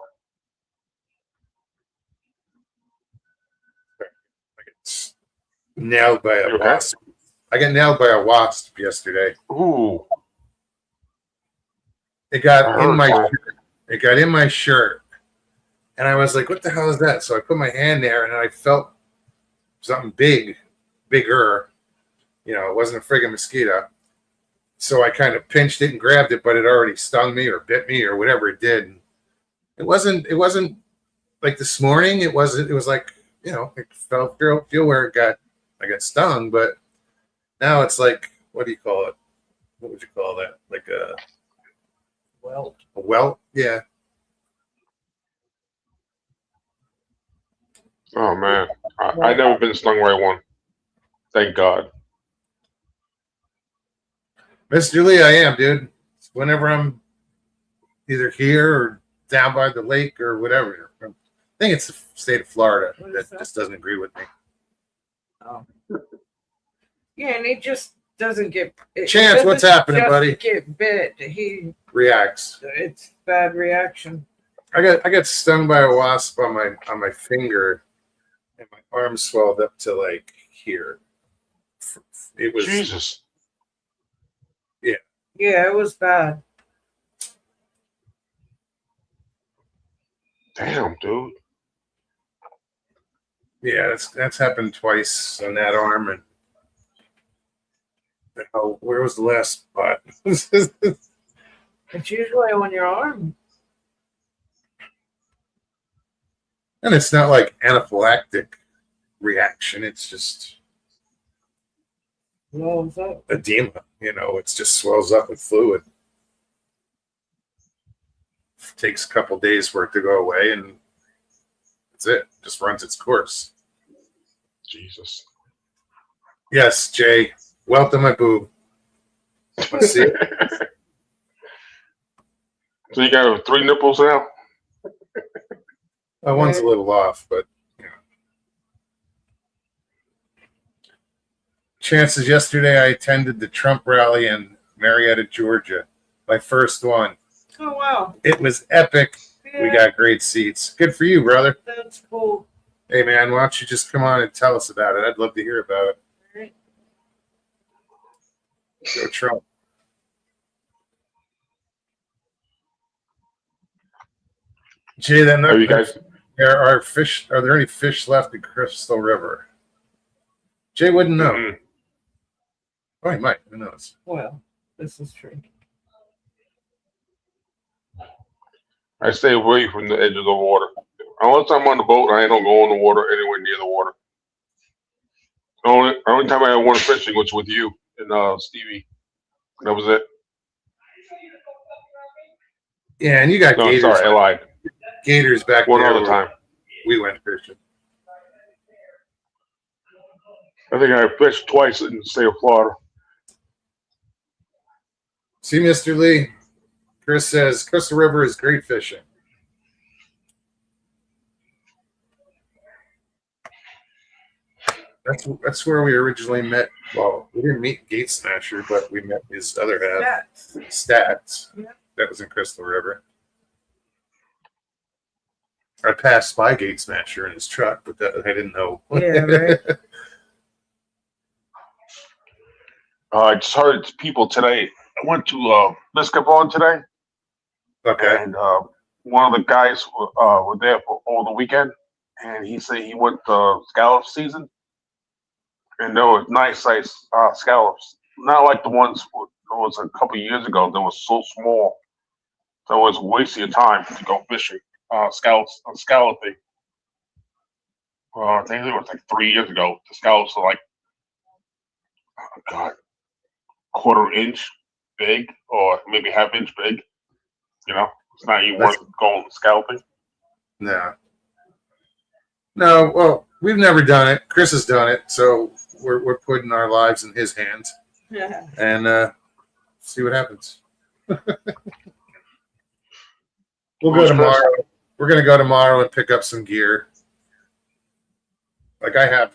Nailed by a You okay? wasp. I got nailed by a wasp yesterday. Ooh, It got I in heard my so. shirt. It got in my shirt, and I was like, "What the hell is that?" So I put my hand there, and I felt something bigger. It wasn't a friggin' mosquito. So I kind of pinched it and grabbed it, but it already stung me or bit me or whatever it did. It wasn't like this morning. It wasn't. It was like it feel where I got stung, but now it's like, what do you call it? What would you call that? Like a Well, welt? Yeah. Oh man, I never been stung by one. Thank God. Mr. Lee, I am, dude. Whenever I'm either here or down by the lake or whatever. I think it's the state of Florida What is that that? just doesn't agree with me. oh. Yeah, and he just doesn't get. Chance, doesn't what's happening, just buddy? Get bit. Reacts. It's bad reaction. I got stung by a wasp on my finger, and my arm swelled up to like here. It was Jesus. Yeah, it was bad. Damn, dude. yeah, that's happened twice on that arm, and where was the last spot? It's usually on your arm. And it's not like anaphylactic reaction. It's just Well, is that? edema. It just swells up with fluid. It takes a couple days for it to go away, and that's it. Just runs its course. Jesus. Yes, Jay. Welcome, my boob. Let's see. So you got 3 nipples now? One's a little off, but Chances yesterday I attended the Trump rally in Marietta, Georgia. My first one. Oh wow. It was epic. Yeah, We got great seats. Good for you, brother. that's cool. Hey, man, why don't you just come on and tell us about it? I'd love to hear about it. Right. Go Trump. Jay, then Are you guys? are there any fish left in Crystal River? Jay wouldn't know. Mhm. Oh, he might. Who knows? Well, this is true. I stay away from the edge of the water. Unless I'm on the boat, I don't go in the water anywhere near the water. Only time I went fishing was with you and Stevie. That was it. Yeah, and you got No, gators. sorry, I lied. Gators back One there. other where time. we went fishing. I think I fished twice in the state of Florida. See, Mr. Lee, Chris says Crystal River is great fishing. That's where we originally met. Well, we didn't meet Gate Smasher, but we met his other half, That's Stats. Yeah. That was in Crystal River. I passed by Gate Smasher in his truck, but I didn't know. yeah, right. I just heard people today. I went to Biscayne today, Okay. and one of the guys were there for over the weekend, and he said he went to scallop season, and there were nice size scallops, not like the ones that was a couple of years ago. They were so small, so it was a waste of your time to go fishing scalloping. I think it was like 3 years ago. The scallops are like, oh God, quarter inch big or maybe half inch big. It's not even worth going scalping. No. Well, we've never done it. Chris has done it, so we're putting our lives in his hands. Yeah. and see what happens. We'll go Who's Chris? tomorrow. We're gonna go tomorrow and pick up some gear. Like I have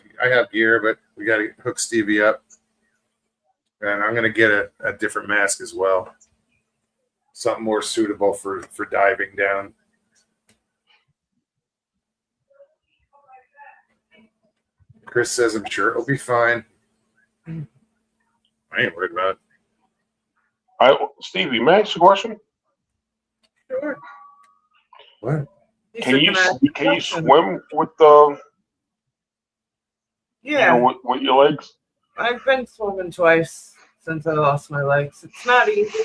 gear, but we got to hook Stevie up, and I'm gonna get a different mask as well, something more suitable for diving down. Chris says I'm sure it'll be fine. I ain't worried about it. Stevie, may I ask you a question? Sure. What? Can you question. swim with the Yeah, with your legs? I've been swimming twice since I lost my legs. It's not easy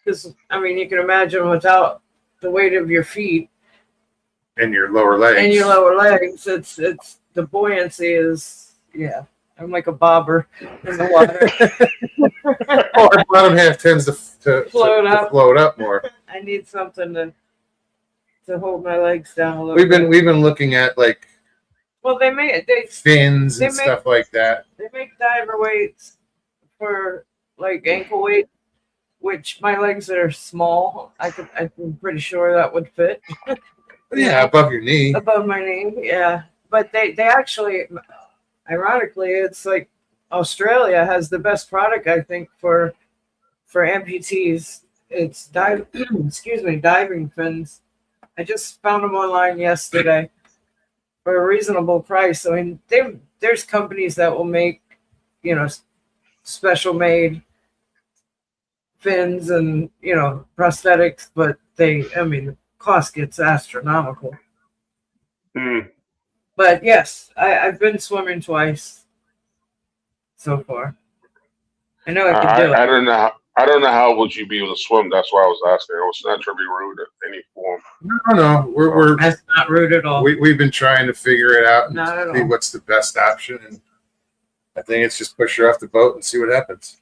because I mean you can imagine without the weight of your feet And your lower legs. and your lower legs, it's the buoyancy is I'm like a bobber in the water. Our bottom half tends to Float up. float up more. I need something to hold my legs down a little. We've bit. been looking at like Well, they fins They and make- stuff like that. make diver weights for like ankle weight, which my legs are small. I'm pretty sure that would fit Yeah, above your knee. above my knee. Yeah, but they actually, ironically, it's like Australia has the best product I think for amputees. It's diving fins. I just found them online yesterday for a reasonable price. I mean, there's companies that will make, special made fins and, prosthetics, but the cost gets astronomical. Mm. But yes, I've been swimming twice so far. I know I can do I it. don't know. I don't know how would you be able to swim. That's why I was asking. I was not trying to be rude in any form. No. We're That's not rude at all. we've been trying to figure it out and Not at see all. what's the best option. And I think it's just push her off the boat and see what happens.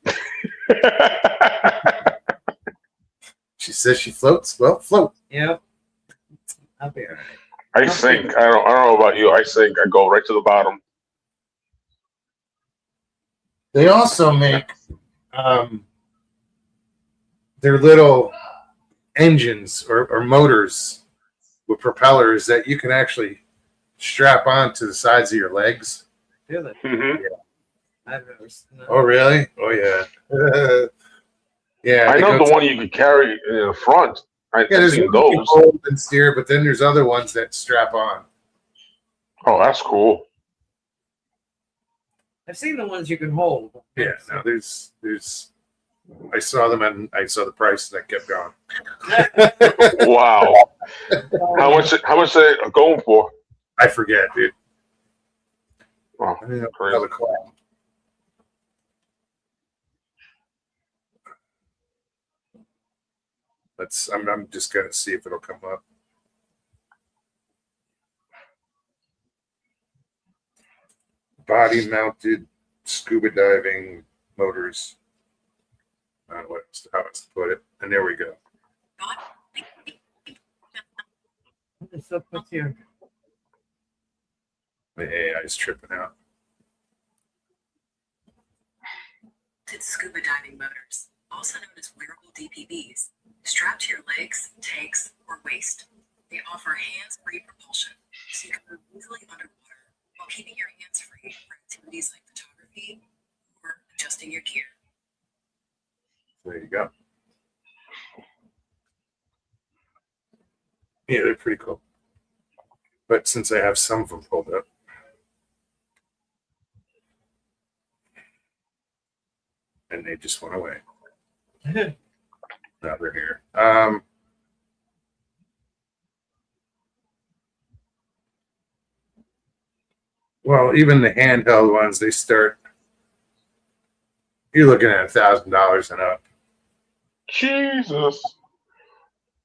She says she floats. Well, float. Yep. I'll be all right. I sink. I don't know about you. I sink. I go right to the bottom. They also make their little engines or motors with propellers that you can actually strap on to the sides of your legs. Do that. Mm-hmm. I've never seen that. Oh, really? Oh, yeah. Yeah. I they know go the one you could carry in the front. I've there's seen one you those. hold and steer, but then there's other ones that strap on. Oh, that's cool. I've seen the ones you can hold. Yeah, no, there's I saw them and I saw the price and I kept going. Wow. How much are they going for? I forget, dude. Oh, I think crazy. another call. I'm just gonna see if it'll come up. Body mounted scuba diving motors. I don't know how else to put it. And there we go. It's up with you. The AI is tripping out. Mounted scuba diving motors, also known as wearable DPVs, strapped to your legs, tanks, or waist. They offer hands-free propulsion, so you can move easily underwater while keeping your hands free for activities like photography or adjusting your gear. There you go. Yeah, they're pretty cool. But since I have some of them pulled up, and they just went away. Now they're here. Well, even the handheld ones, they start. You're looking at $1,000 and up. Jesus.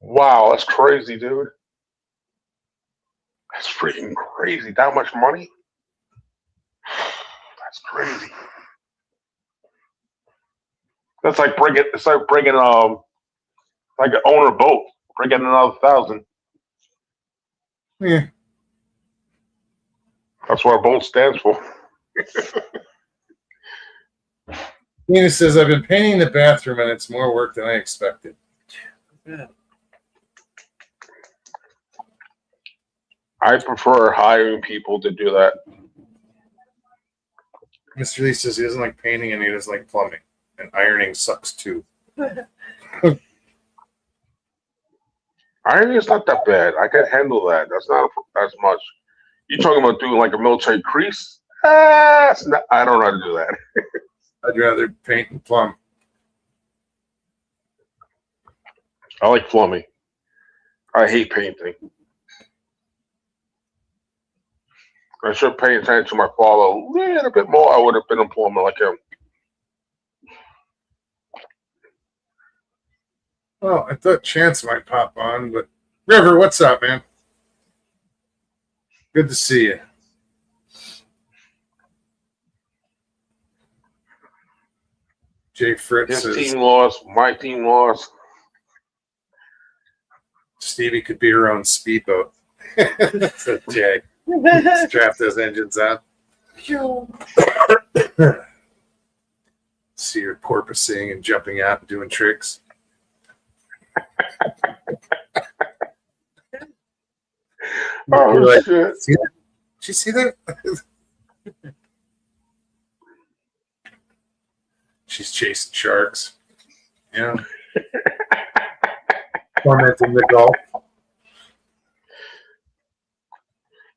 Wow, that's crazy, dude. That's freaking crazy. That much money? That's crazy. That's like bringing like an owner boat, bringing another 1,000. Yeah. That's what a boat stands for. Nina says, I've been painting the bathroom and it's more work than I expected. Yeah. I prefer hiring people to do that. Mr. Lee says he doesn't like painting and he doesn't like plumbing. And ironing sucks too. Ironing is not that bad. I can handle that. That's not as much. You talking about doing like a military crease? I don't know how to do that. I'd rather paint and plumb. I like plumbing. I hate painting. I should pay attention to my father a little bit more. I would have been a plumber like him. Well, I thought Chance might pop on, but River, what's up, man? Good to see you. Jay Fritz His says team lost. My team lost. Stevie could be her own speedboat. So Jay, strap those engines on. See her porpoising and jumping out and doing tricks. Oh, You're like, shit. "See that? Did you see that? She's chasing sharks. Yeah. Tormenting the Gulf.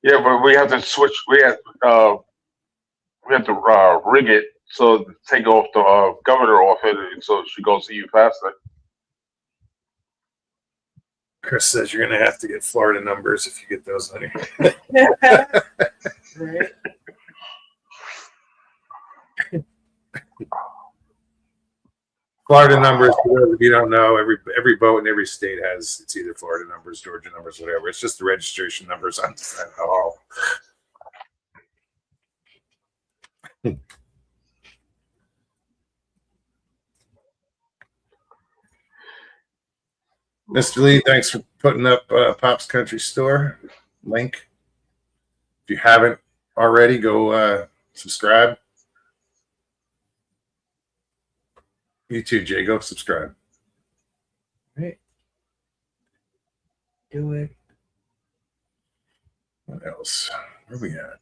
Yeah, but we have to switch. We have to rig it so to take off the governor off it, and so she goes to you faster. Chris says you're going to have to get Florida numbers if you get those, honey. Right. Florida numbers, for those of you who don't know, every boat in every state has, it's either Florida numbers, Georgia numbers, whatever. It's just the registration numbers on the hull. Mr. Lee, thanks for putting up Pop's Country Store link. If you haven't already, go subscribe. You too, Jay. Go subscribe. Right. Do it. What else? Where are we at?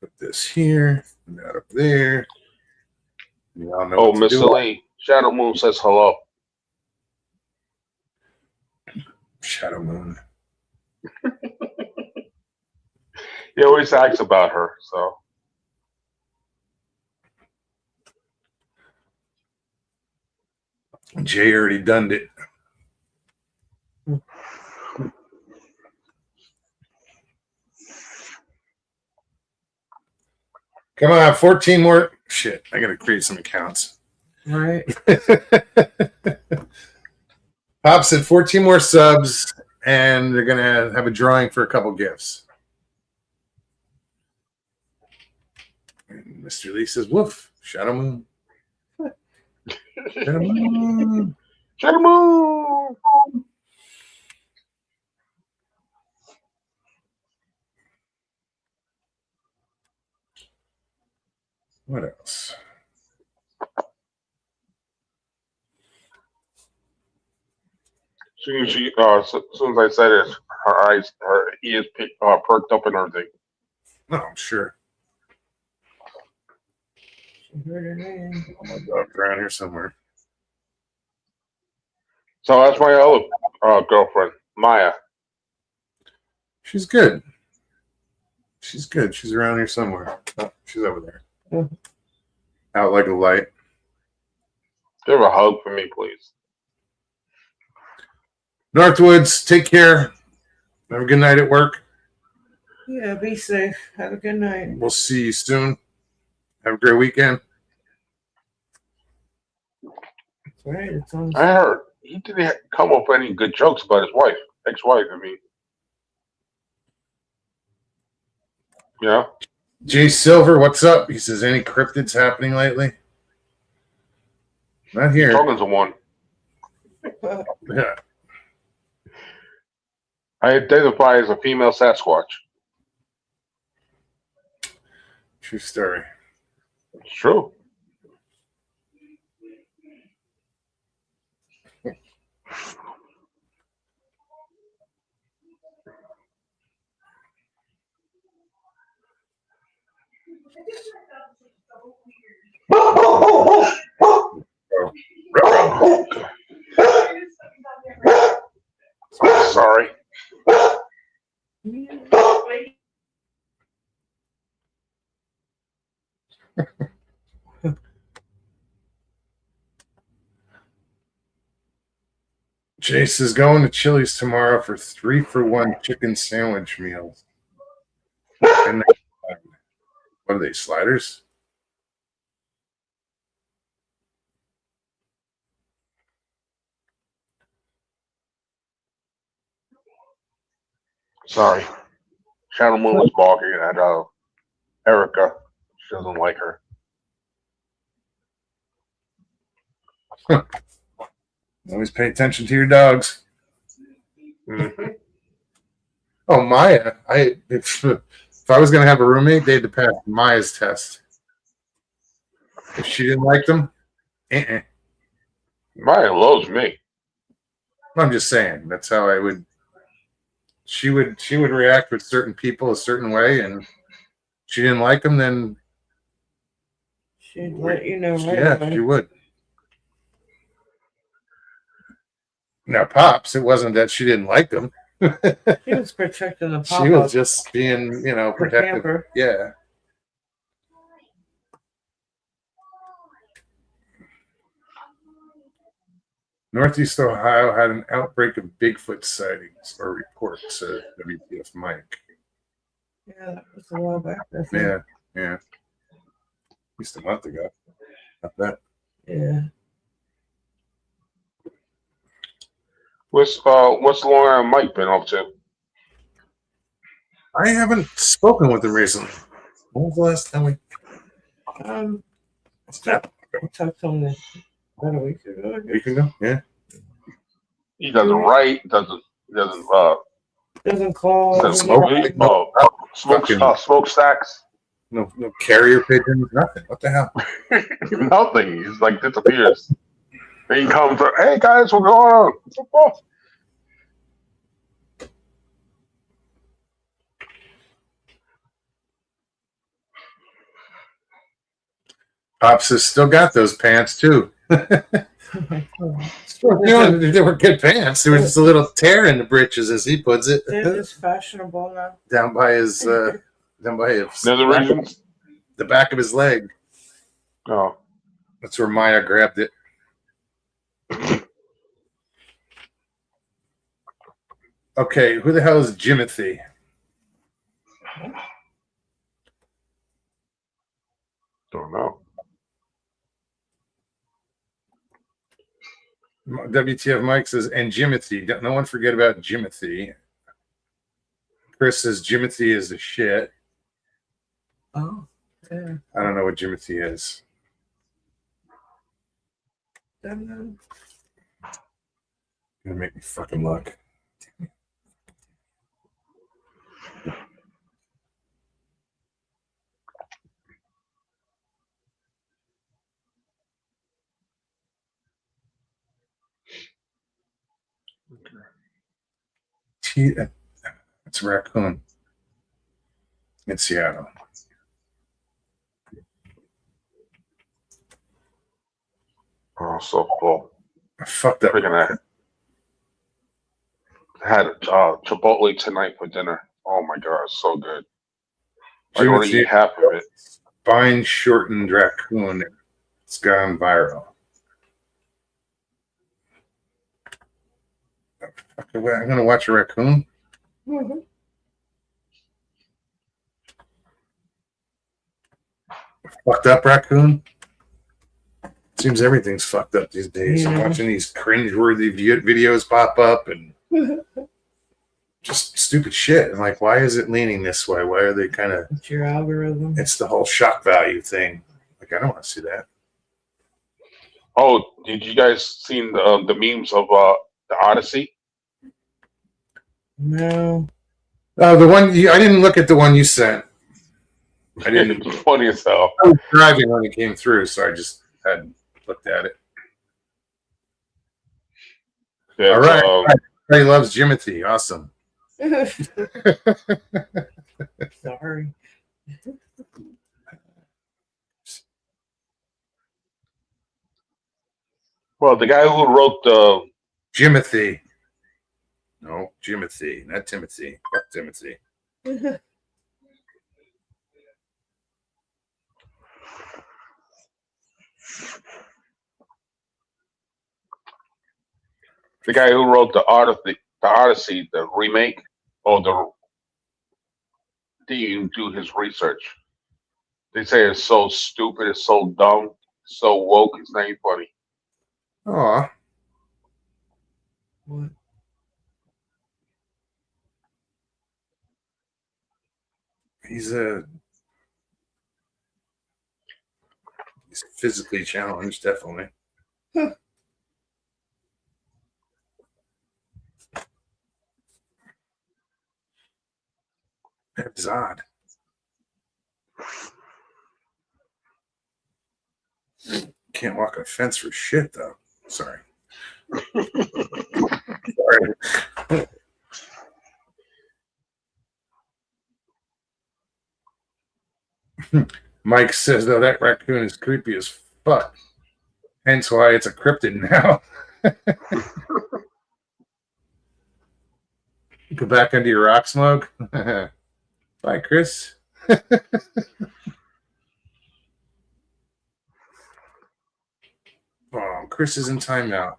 Put this here, and that up there. You all know Oh, what to Mr. do. Lee, Shadow Moon says hello. Shadow Moon. He always asks about her, so. Jay already done it. Come on, 14 more. Shit, I gotta create some accounts. Right. Pop said 14 more subs, and they're gonna have a drawing for a couple gifts. And Mr. Lee says, "Woof, Shadow Moon." Shadow Moon. Shadow Moon! What else? Soon as I said it, her ears perked up and everything. Oh, I'm sure. She heard her name. Oh my God, around here somewhere. So that's my other girlfriend, Maya. She's good. She's good. She's around here somewhere. Oh, she's over there. Mhm. Out like a light. Give her a hug for me, please. Northwoods, take care. Have a good night at work. Yeah, be safe. Have a good night. We'll see you soon. Have a great weekend. That's right. It's on. I heard he didn't come up with any good jokes about his wife, ex-wife. I mean, yeah. Jay Silver, what's up? He says, any cryptids happening lately? Not here. Talking to one. Yeah. I identify as a female Sasquatch. True story. It's true. Sorry. Jace is going to Chili's tomorrow for 3-for-1 chicken sandwich meals. And what are they, sliders? Sorry. Shadow Moon was barking at Erica. She doesn't like her. Always pay attention to your dogs. Mm-hmm. Oh, Maya. If I was gonna have a roommate, they had to pass Maya's test. If she didn't like them, Maya loves me. I'm just saying that's how I would. She would react with certain people a certain way, and if she didn't like them, then She'd let you know right yeah, away. she would. Now, Pops, it wasn't that she didn't like them. She was protecting the pop She was just being, protective. camper. Yeah. Northeast Ohio had an outbreak of Bigfoot sightings or reports, said WTF Mike. Yeah, that was a while back. I think. Yeah. At least a month ago. Not that. Yeah. What's Long Island Mike been up to? I haven't spoken with him recently. When was the last time we I talked to him about a week ago. I a guess. week ago? Yeah. He doesn't write. Doesn't Doesn't call. Doesn't smoke. Smokestacks. No carrier pigeons, nothing. What the hell? Nothing. He's like disappears. Then he comes up, hey guys, what's going on? Pops has still got those pants too. They were good pants. There was just a little tear in the breeches, as he puts it. They're just fashionable now. down by his There's a reason. the back of his leg. Oh. That's where Maya grabbed it. Okay, who the hell is Jimothy? Don't know. WTF Mike says, and Jimothy. No one forget about Jimothy. Chris says Jimothy is the shit. Oh, yeah. I don't know what Jimothy is. Don't know. Gonna make me fucking look. It's a raccoon in Seattle. Oh, so cool. I fucked up. Freaking I had Chipotle tonight for dinner. Oh my god, it's so good. I want to eat half of it. Spine shortened raccoon. It's gone viral. I'm gonna watch a raccoon. Mm-hmm. Fucked up raccoon. Seems everything's fucked up these days. I'm Yeah. watching these cringeworthy videos pop up and just stupid shit. I'm like, why is it leaning this way? Why are they kind of? It's your algorithm. It's the whole shock value thing. Like, I don't want to see that. Oh, did you guys seen the memes of the Odyssey? No. The one I didn't look at the one you sent. I didn't. It's funny as hell. I was driving when it came through, so I just hadn't looked at it. Yeah, All right. Everybody loves Jimothy. Awesome. Sorry. Well, the guy who wrote the Jimothy. No, Jimothy, not Timothy. Fuck Timothy. guy who wrote the Odyssey, the remake, or the didn't do his research. They say it's so stupid, it's so dumb, so woke. It's not even funny. Aw. What? He's physically challenged, definitely. That's odd. Can't walk a fence for shit, though. Sorry. Sorry. Mike says, though, that raccoon is creepy as fuck. Hence why it's a cryptid now. Go back under your rock, Smoke. Bye, Chris. Oh, Chris is in timeout.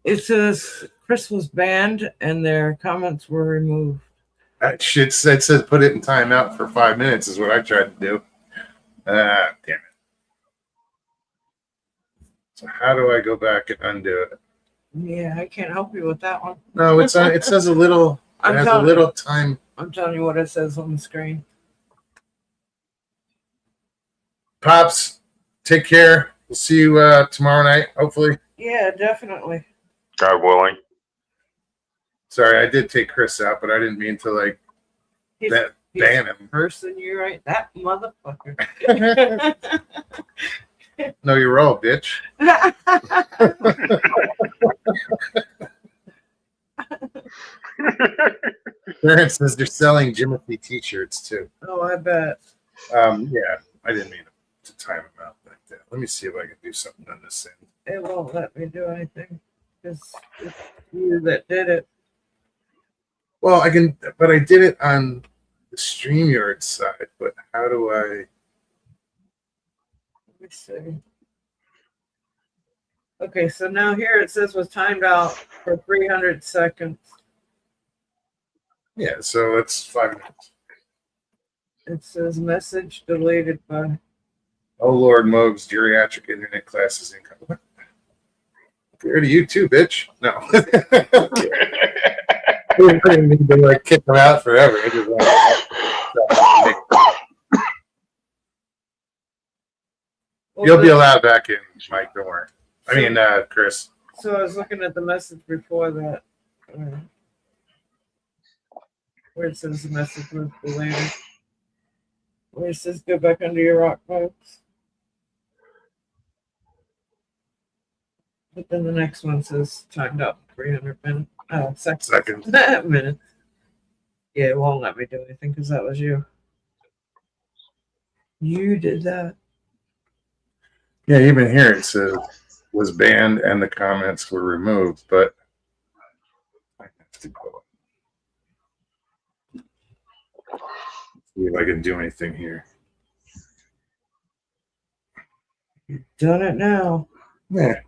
It says Chris was banned and their comments were removed. That shit says put it in timeout for 5 minutes is what I tried to do. Damn it. So how do I go back and undo it? Yeah, I can't help you with that one. No, it says a little. It has a little time. I'm telling you what it says on the screen. Pops, take care. We'll see you tomorrow night, hopefully. Yeah, definitely. God willing. Sorry, I did take Chris out, but I didn't mean to like He's ban him. person, you right? That motherfucker. No, you're all bitch. Parents says they're selling Jimothy t-shirts too. Oh, I bet. Yeah, I didn't mean to time him out like that. Let me see if I can do something on this end. It won't let me do anything because it's you that did it. Well, I can, but I did it on the StreamYard side. But how do I? Let me see. Okay, so now here it says was timed out for 300 seconds. Yeah, so that's 5 minutes. It says message deleted by. Oh Lord, Moog's geriatric internet classes income. What? Get rid of you too, bitch. No. I didn't mean to like kick them out forever. I just You'll be allowed back in, Mike. Don't worry. I mean, Chris. So I was looking at the message before that, where it says the message was deleted. Where it says go back under your rock, folks. But then the next one says timed out 300 minutes. Seconds. Minutes. Yeah, it won't let me do anything because that was you. You did that. Yeah, even here it says was banned and the comments were removed, but I have to go. See if I can do anything here. You've done it now. Yeah.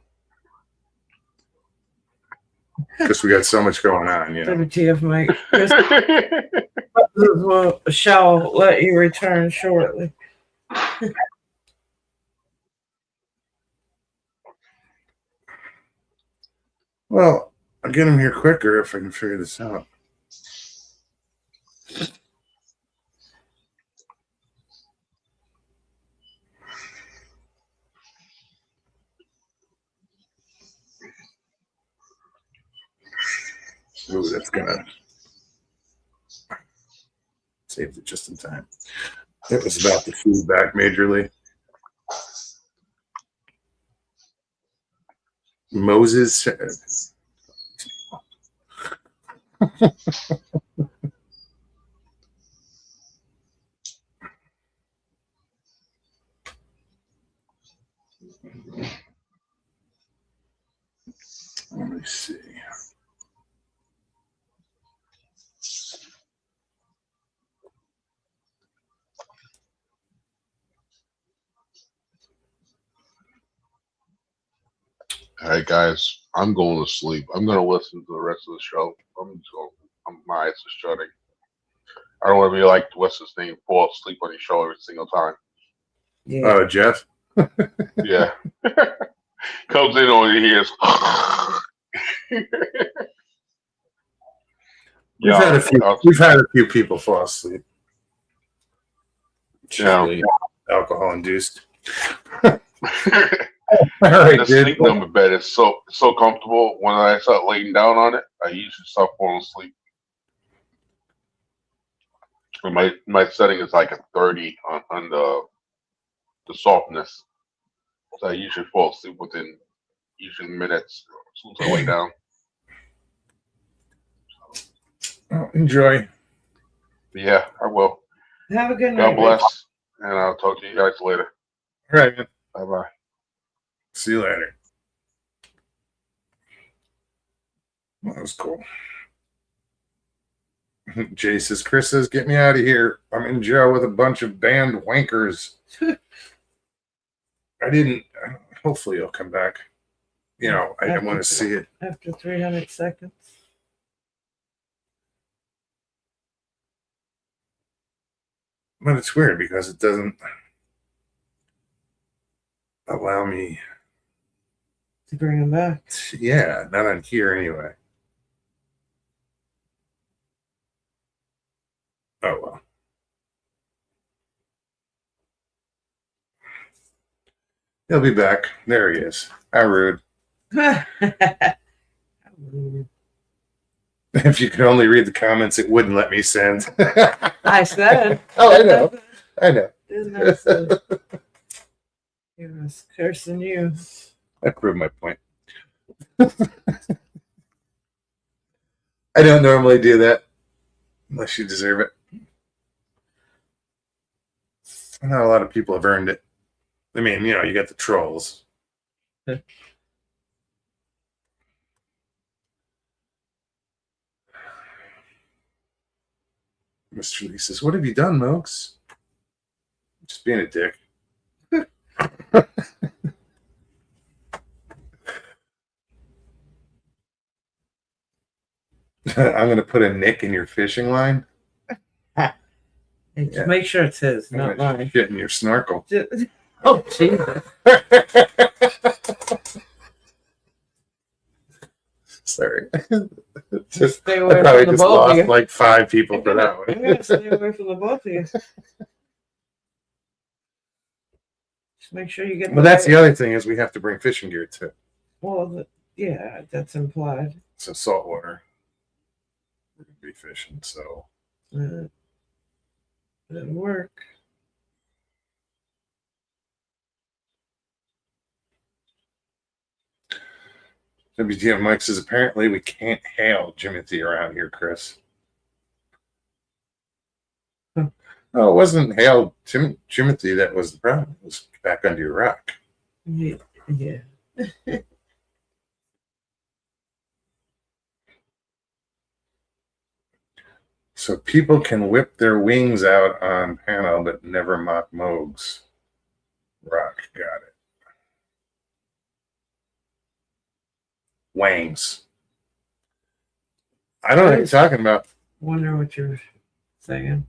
Because we got so much going on, you know. WTF, Mike. Chris shall let you return shortly. Well, I'll get him here quicker if I can figure this out. Ooh, that's gonna saved it just in time. It was about the feedback majorly. Moses said, let me see. Hey guys, I'm going to sleep. I'm going to listen to the rest of the show. My eyes are shutting. I don't want to be like what's his name, fall asleep on his show every single time. Yeah. Oh, Jeff. Yeah, comes in all he hears. We've had a few people fall asleep. Yeah. Usually alcohol induced. All right, The dude. sleep number bed is so comfortable. When I start laying down on it, I usually start falling asleep. And my setting is like a 30 on the softness, so I usually fall asleep within usually minutes as soon as I lay down. Oh, enjoy. Yeah, I will. Have a good night. God bless, and I'll talk to you guys later. All right, man. Bye bye. See you later. Well, that was cool. Jay says, Chris says, get me out of here. I'm in jail with a bunch of banned wankers. Hopefully he'll come back. You know, I don't want to see it. After 300 seconds. But it's weird because it doesn't allow me. To bring him back. Yeah, not on here anyway. Oh, well. He'll be back. There he is. How rude. If you could only read the comments, it wouldn't let me send. I said. Oh, I know. I know. Didn't I say? He was cursing you. I proved my point. I don't normally do that unless you deserve it. Not a lot of people have earned it. I mean, you know, you got the trolls. Mr. Lee says, what have you done, Mokes? Just being a dick. I'm going to put a nick in your fishing line. Hey, just Yeah. make sure it's his, I'm not gonna mine. shit in your snorkel. Oh, Jesus. Sorry. Just, Stay I away probably from the just both of lost you. like 5 people for that I'm one. going to stay away from the both of you. Just make sure you get Well, that's the other thing is we have to bring fishing gear too. Well, yeah, that's implied. So saltwater. We're going to be fishing, so. Didn't work. WTF Mike says, apparently we can't hail Jimothy around here, Chris. Oh, it wasn't hail Jimothy that was the problem. It was back under your rock. Yeah. So people can whip their wings out on panel, but never mock Moog's rock. Got it. Wangs. I don't know what you're talking about. Wonder what you're saying.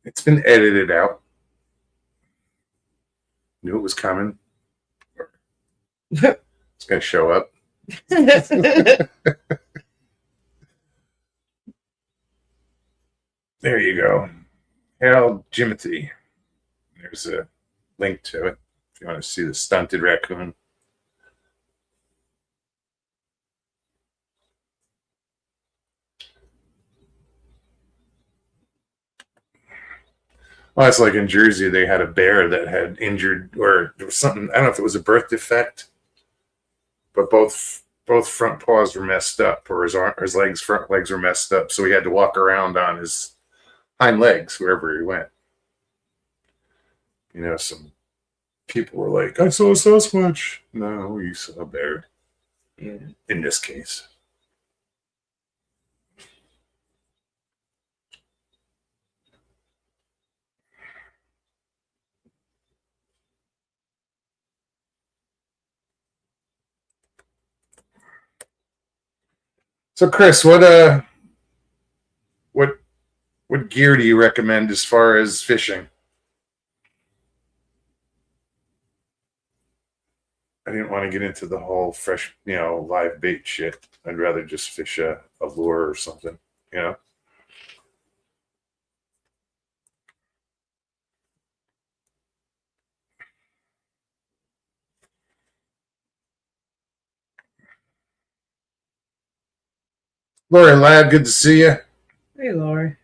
It's been edited out. Knew it was coming. It's going to show up. There you go. Hail Jimothy. There's a link to it if you want to see the stunted raccoon. Well, it's like in Jersey, they had a bear that had injured, or there was something. I don't know if it was a birth defect, but both front paws were messed up, or his legs, front legs were messed up, so he had to walk around on his hind legs wherever he went. You know, some people were like, "I saw a Sasquatch." No, you saw a bear. Yeah. In this case. So, Chris, what gear do you recommend as far as fishing? I didn't want to get into the whole fresh, live bait shit. I'd rather just fish a lure or something, you know. Lori Lad, good to see you. Hey, Lori.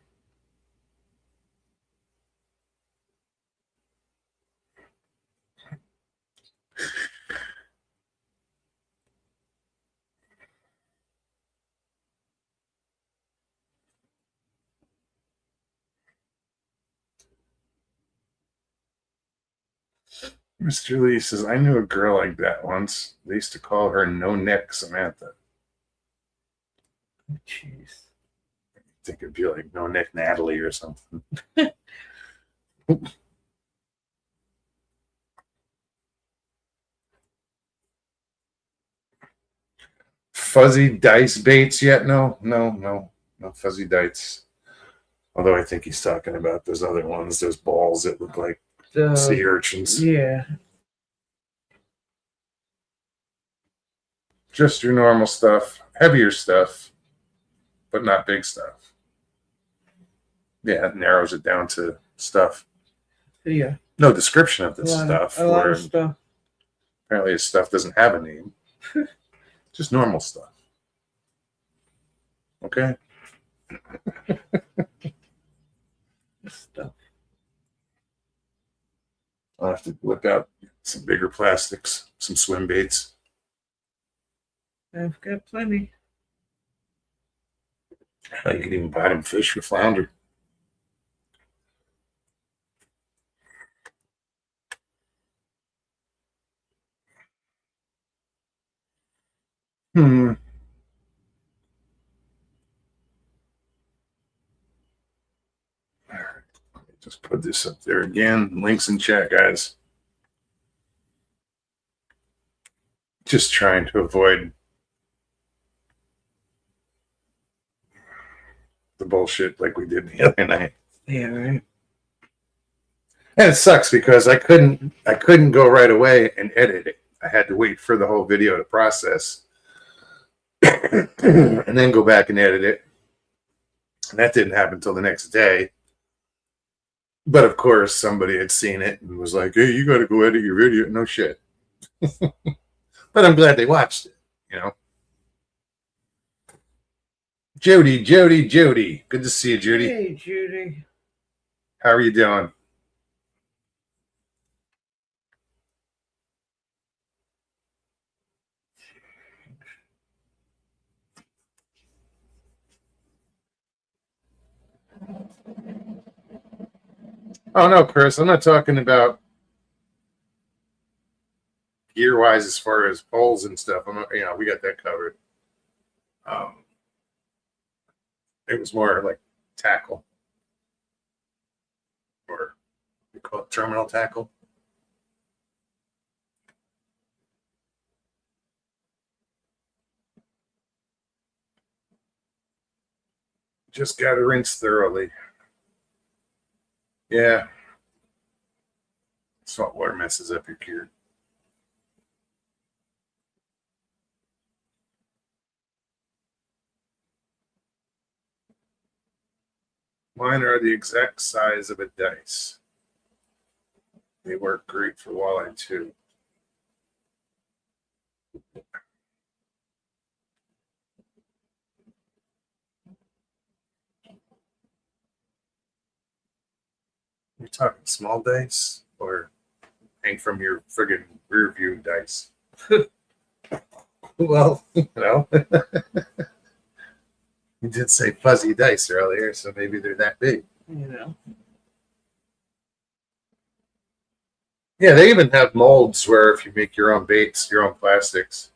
Mr. Lee says, I knew a girl like that once. They used to call her No Neck Samantha. Jeez. I think it'd be like No Neck Natalie or something. Fuzzy dice baits yet? No fuzzy dice. Although I think he's talking about those other ones, those balls that look like sea urchins. Yeah. Just your normal stuff, heavier stuff, but not big stuff. Yeah, it narrows it down to stuff. Yeah. No description of this stuff. A lot of stuff. Apparently his stuff doesn't have a name. Just normal stuff. Okay? Stuff. I'll have to whip out some bigger plastics, some swim baits. I've got plenty. You can even buy them fish for flounder. Hmm. All right. Let me just put this up there again. Links in chat, guys. Just trying to avoid the bullshit like we did the other night. Yeah, right. And it sucks because I couldn't go right away and edit it. I had to wait for the whole video to process and then go back and edit it. And that didn't happen until the next day. But of course, somebody had seen it and was like, "Hey, you got to go edit your video." No shit. But I'm glad they watched it, you know. Jody. Good to see you, Judy. Hey, Judy. How are you doing? Oh no, Chris, I'm not talking about gear wise as far as poles and stuff. We got that covered. It was more like tackle, or we call it terminal tackle. Just got to rinse thoroughly. Yeah. Salt water messes up your gear. Mine are the exact size of a dice. They work great for walleye too. You're talking small dice or hang from your friggin' rear view dice? Well, you know, you did say fuzzy dice earlier, so maybe they're that big. You know. Yeah, they even have molds where if you make your own baits, your own plastics,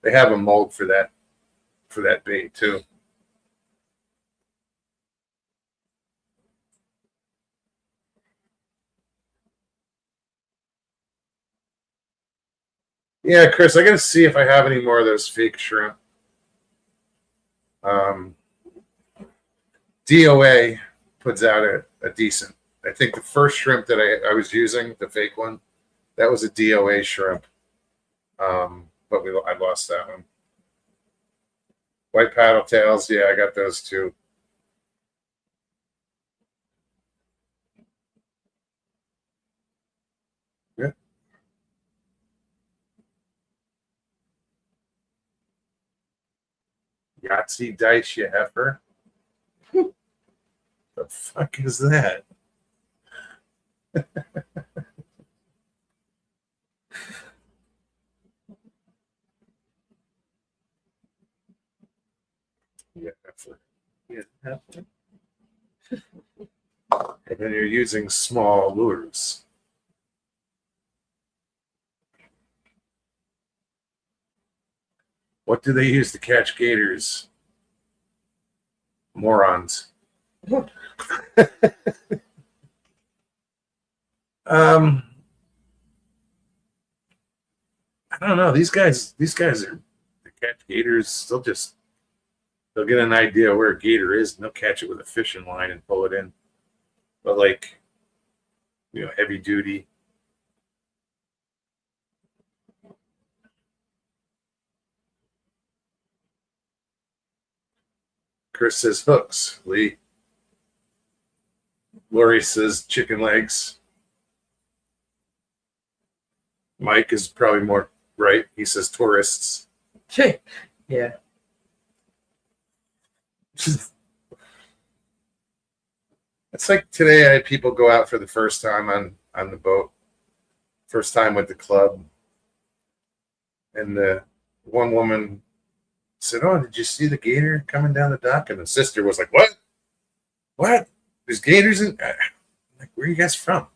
they have a mold for that bait too. Yeah, Chris, I gotta see if I have any more of those fake shrimp. Um, DOA puts out a decent. I think the first shrimp that I was using, the fake one, that was a DOA shrimp. But I lost that one. White paddle tails, yeah, I got those too. Yeah. Yahtzee dice, you heifer. The fuck is that? Yeah, heifer. Yeah, heifer. And then you're using small lures. What do they use to catch gators? Morons. um, I don't know. These guys are they catch gators. They'll get an idea where a gator is, and they'll catch it with a fishing line and pull it in. But like, heavy duty. Chris says hooks. Lee. Lori says chicken legs. Mike is probably more right. He says tourists. Yeah. It's like today I had people go out for the first time on the boat. First time with the club. And the one woman said, "Oh, did you see the gator coming down the dock?" And the sister was like, "What? What? There's gators in?" I'm like, "Where are you guys from?"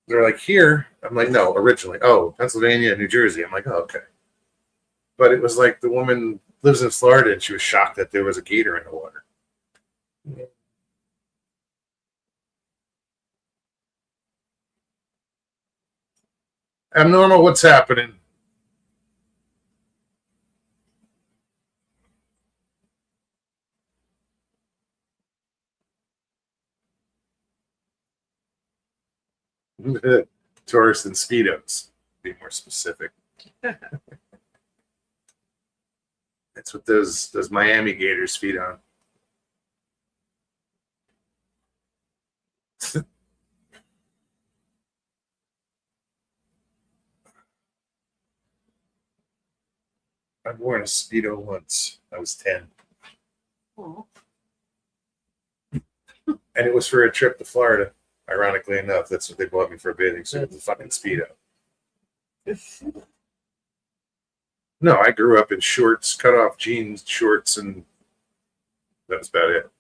They're like, "Here." I'm like, "No, originally. Oh, Pennsylvania, New Jersey." I'm like, "Oh, okay." But it was like the woman lives in Florida and she was shocked that there was a gator in the water. Abnormal, what's happening? Tourists and speedos. Be more specific. That's what those Miami Gators feed on. I've worn a speedo once. I was 10, Oh. and it was for a trip to Florida. Ironically enough, that's what they bought me for a bathing suit. The fucking speedo. No, I grew up in shorts, cut off jeans, shorts, and that was about it.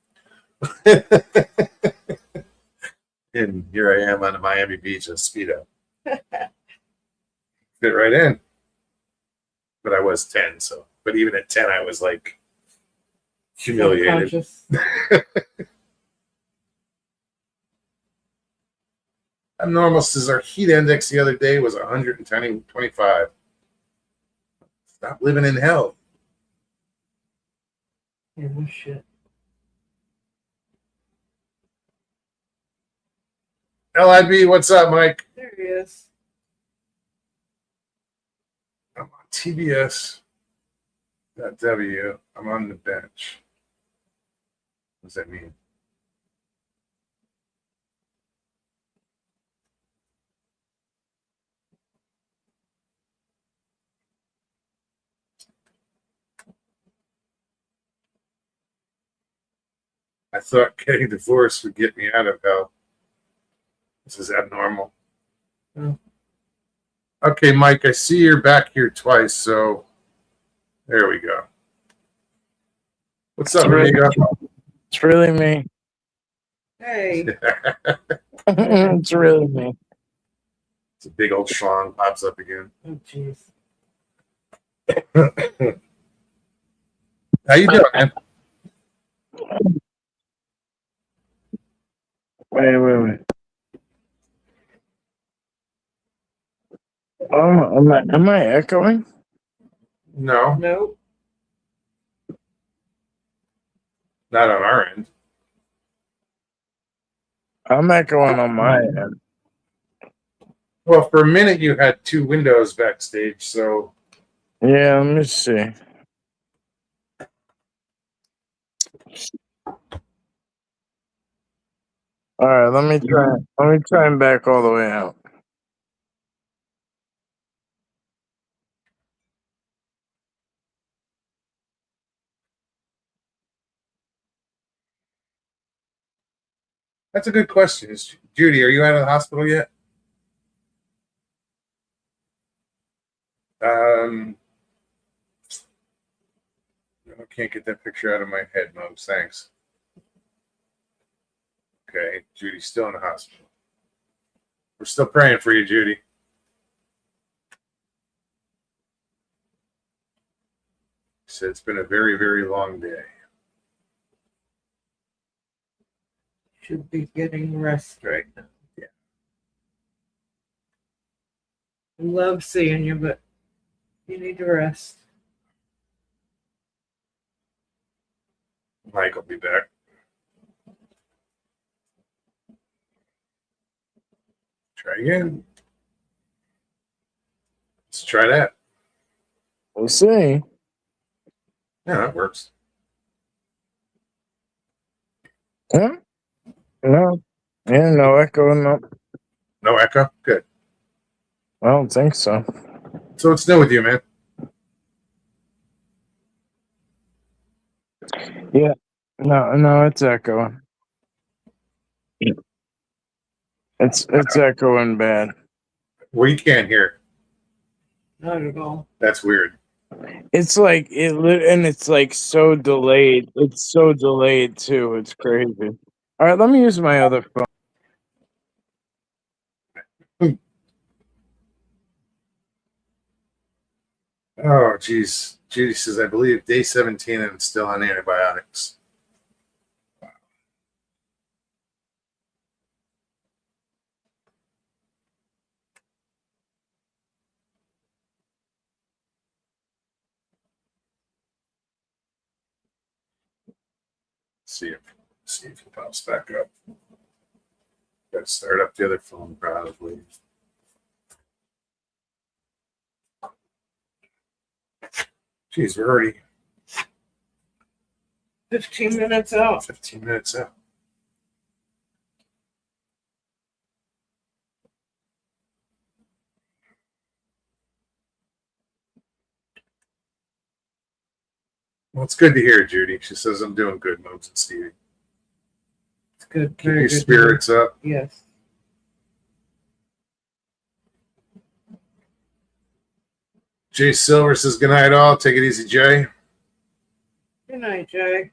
And here I am on the Miami Beach in a speedo. Fit right in. But I was 10, so. But even at 10, I was like humiliated. Abnormal says our heat index the other day was 125. Stop living in hell. Yeah, no shit. LIB, what's up, Mike? There he is. I'm on TBS.W. I'm on the bench. What does that mean? I thought getting divorced would get me out of hell. This is abnormal. Hmm. Okay, Mike, I see you're back here twice, so there we go. What's up, amigo? It's really me. Hey, It's really me. It's a big old schlong pops up again. oh jeez. How you doing, man? Wait. Oh, am I echoing? No, Nope. not on our end. I'm echoing on my end. Well, for a minute you had two windows backstage, so Yeah, let me see. All right, let me try. Let me try and back all the way out. that's a good question. Judy, are you out of the hospital yet? I can't get that picture out of my head, Mubs. Thanks. Okay, Judy's still in the hospital. We're still praying for you, Judy. She said it's been a very, very long day. Should be getting rest right now. Yeah. Love seeing you, but you need to rest. Mike will be back. Try again. Let's try that. We'll see. Yeah, that works. Huh? No. Yeah, no echo. No. No echo? Good. I don't think so. So what's new with you, man? Yeah. No, it's echoing. It's echoing bad. We can't hear. Not at all. That's weird. It's like and it's like so delayed. It's so delayed too. It's crazy. All right, let me use my other phone. Oh, geez. Judy says, I believe day 17 and I'm still on antibiotics. See if he pops back up. Got to start up the other phone, probably. Geez, we're already 15 minutes out. 15 minutes out. Well, it's good to hear, Judy. She says I'm doing good, Mobes and Stevie. It's good. Keep Very your good. spirits up. Yes. Jay Silver says, good night, all. Take it easy, Jay. Good night, Jay.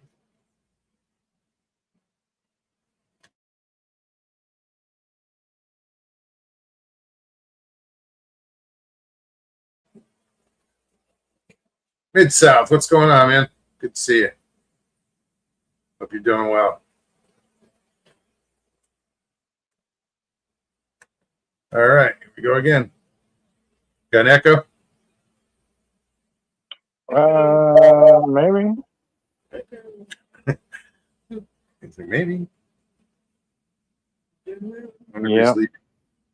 Mid South, what's going on, man? Good to see you. Hope you're doing well. All right, here we go again. Got an echo? Maybe. Maybe. Wonder if Yeah. he's leaving.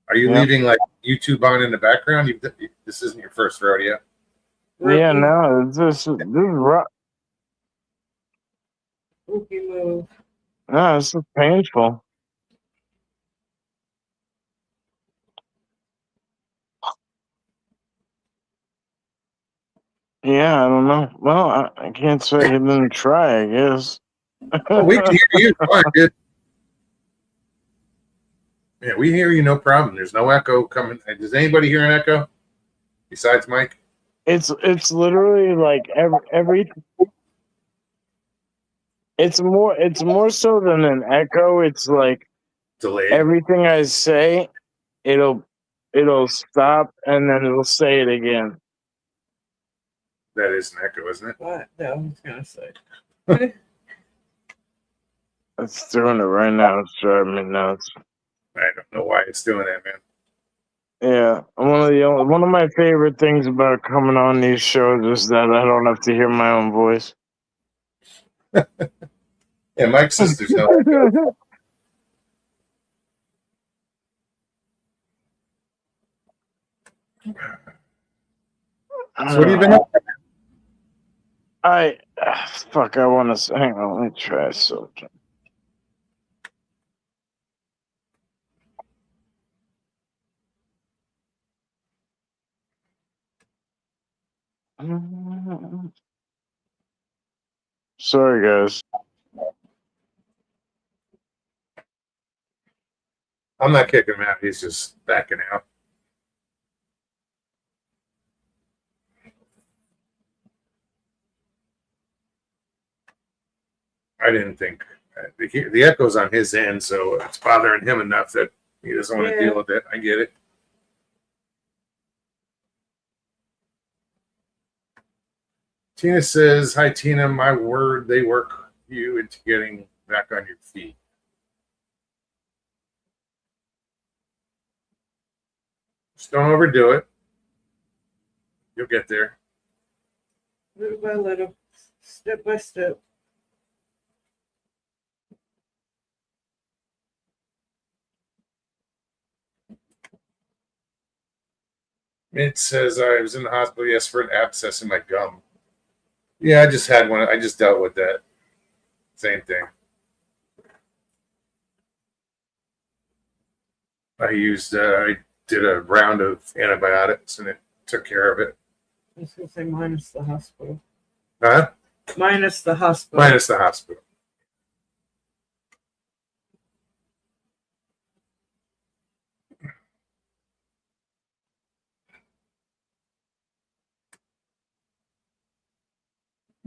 Are you Yeah. leaving like YouTube on in the background? This isn't your first rodeo. Yeah, no, this is rough. Rookie move. No, this is painful. Yeah, I don't know. Well, I can't say he didn't try, I guess. Oh, we can hear you. Fine, good. Yeah, we hear you, no problem. There's no echo coming. Does anybody hear an echo besides Mike? It's literally like every it's more so than an echo. It's like Delayed. everything I say, it'll stop and then it'll say it again. That is an echo, isn't it? What? No, I was gonna say. It's doing it right now. It's driving me nuts. I don't know why it's doing that, man. Yeah, one of my favorite things about coming on these shows is that I don't have to hear my own voice. Yeah, Mike says there's no echo. So what have you been up to? Fuck. I want to hang on. Let me try something. Sorry, guys. I'm not kicking him out. He's just backing out. I didn't think the echo's on his end, so it's bothering him enough that he doesn't want to Yeah. deal with it. I get it. Tina says, "Hi, Tina. My word, they work you into getting back on your feet." Just don't overdo it. You'll get there. Little by little, step by step. It says I was in the hospital yesterday for an abscess in my gum. Yeah, I just had one. I just dealt with that. Same thing. I did a round of antibiotics and it took care of it. I was gonna say minus the hospital. Huh? Minus the hospital. Minus the hospital.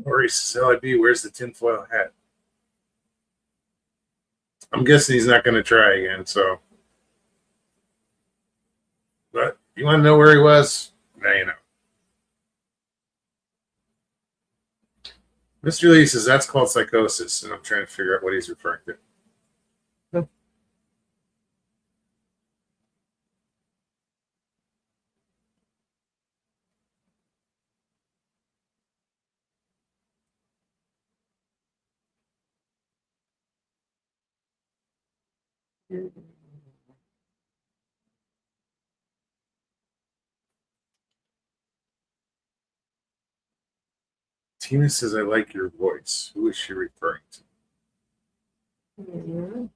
Maurice says, LIB, where's the tinfoil hat? I'm guessing he's not going to try again, so. But you want to know where he was? Now you know. Mr. Lee says that's called psychosis, and I'm trying to figure out what he's referring to. Tina says, I like your voice. Who is she referring to? Mhm.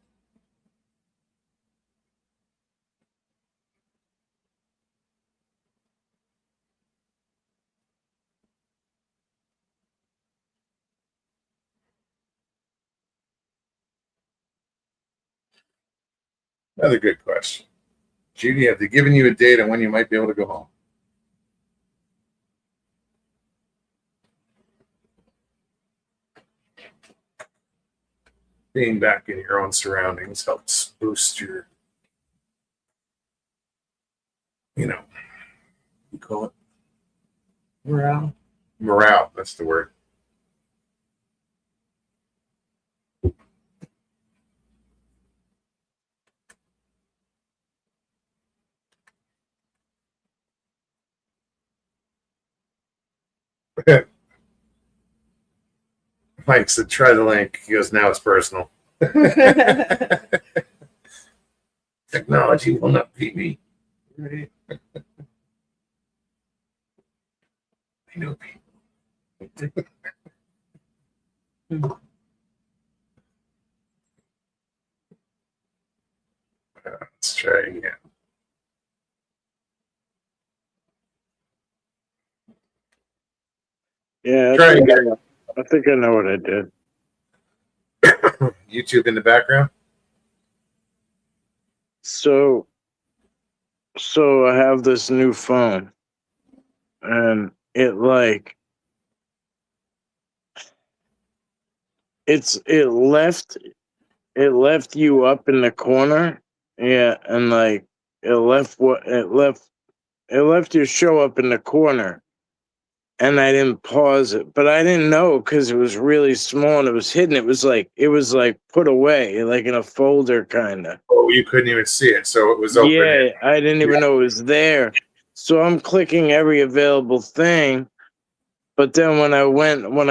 Another good question. Judy, have they given you a date on when you might be able to go home? Being back in your own surroundings helps boost your, you call it Morale. morale. That's the word. Mike said, try the link. He goes, now it's personal. Technology will not beat me. Right. I know people. Let's try again. Yeah, Try again. I think I know what I did. YouTube in the background. So I have this new phone, and it left you up in the corner, yeah, and like it left your show up in the corner, and I didn't pause it, but I didn't know because it was really small and it was hidden. It was like put away, like in a folder, kind of. Oh, you couldn't even see it, so it was open. Yeah, I didn't even know it was there. So I'm clicking every available thing. But then when I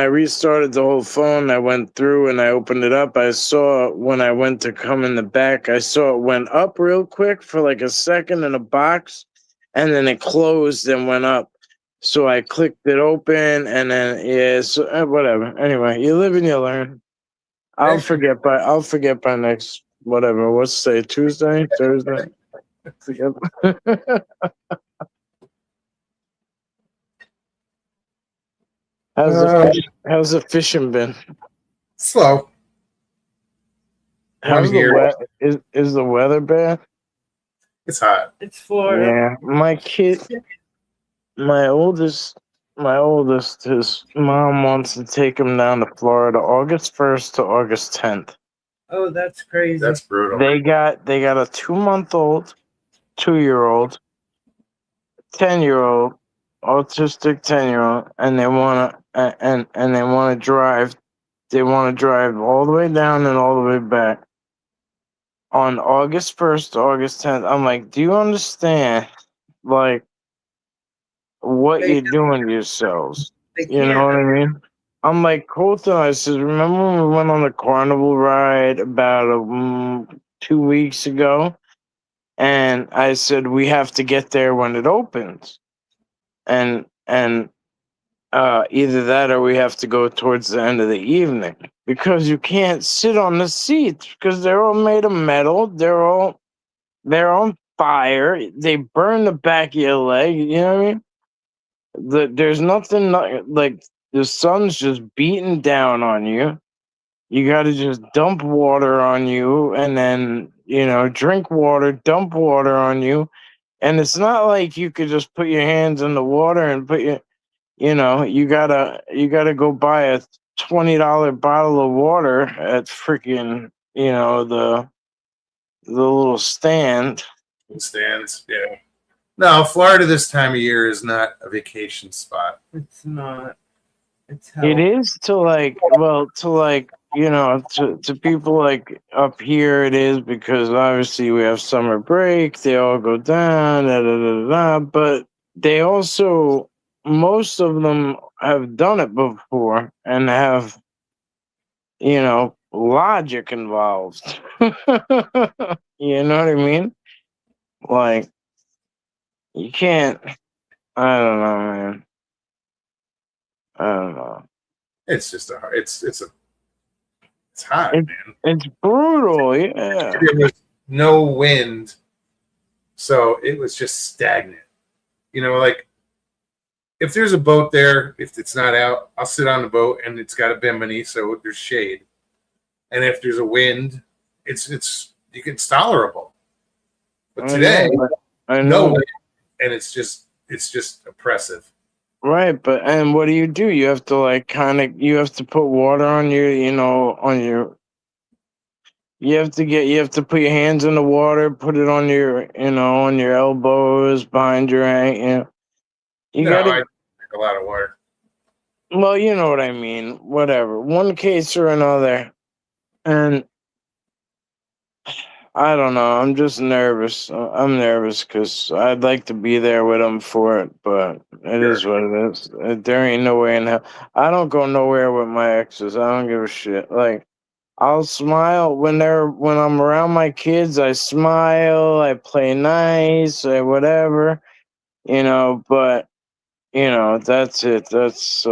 restarted the whole phone, I went through and I opened it up. I saw when I went to come in the back, I saw it went up real quick for like a second in a box, and then it closed and went up. So I clicked it open, and then yeah, so whatever. Anyway, you live and you learn. I'll forget by next whatever. What's today? Tuesday, Thursday. Forget. How's the fishing been? Slow. How's the weather? Is the weather bad? It's hot. It's Florida. Yeah, my oldest, his mom wants to take him down to Florida August 1st to August 10th. Oh, that's crazy. That's brutal. They got a 2-month-old, 2-year-old, 10-year-old, autistic 10-year-old, and they want to drive. They want to drive all the way down and all the way back on August 1st to August 10th. I'm like, do you understand, like, what you're doing to yourselves? You know what I mean? I'm like, Colton, I said, remember when we went on the carnival ride about 2 weeks ago? And I said, we have to get there when it opens. And either that or we have to go towards the end of the evening, because you can't sit on the seats because they're all made of metal. They're on fire. They burn the back of your leg. You know what I mean? There's nothing like the sun's just beating down on you. You got to just dump water on you, and then drink water, dump water on you, and it's not like you could just put your hands in the water and put your you gotta go buy a $20 bottle of water at freaking the little stand. Stands, yeah. No, Florida this time of year is not a vacation spot. It's not. It's hell. It is to people like up here. It is because obviously we have summer break. They all go down, but they also, most of them have done it before and have, logic involved. You know what I mean? Like, you can't, I don't know, man. I don't know. It's just it's hot, man. It's brutal, yeah. There was no wind, so it was just stagnant. Like, if there's a boat there, if it's not out, I'll sit on the boat and it's got a bimini, so there's shade. And if there's a wind, it's tolerable. But today, I know. no wind, and it's just oppressive. Right, and what do? You have to you have to put water on your, you have to put your hands in the water, put it on your, on your elbows, behind your ankle, I drink a lot of water. Well, you know what I mean. Whatever, one case or another, and I don't know. I'm just nervous. I'm nervous because I'd like to be there with them for it, but it is what it is. There ain't no way in hell. I don't go nowhere with my exes. I don't give a shit. Like, I'll smile when I'm around my kids. I smile. I play nice. I whatever, But that's it. That's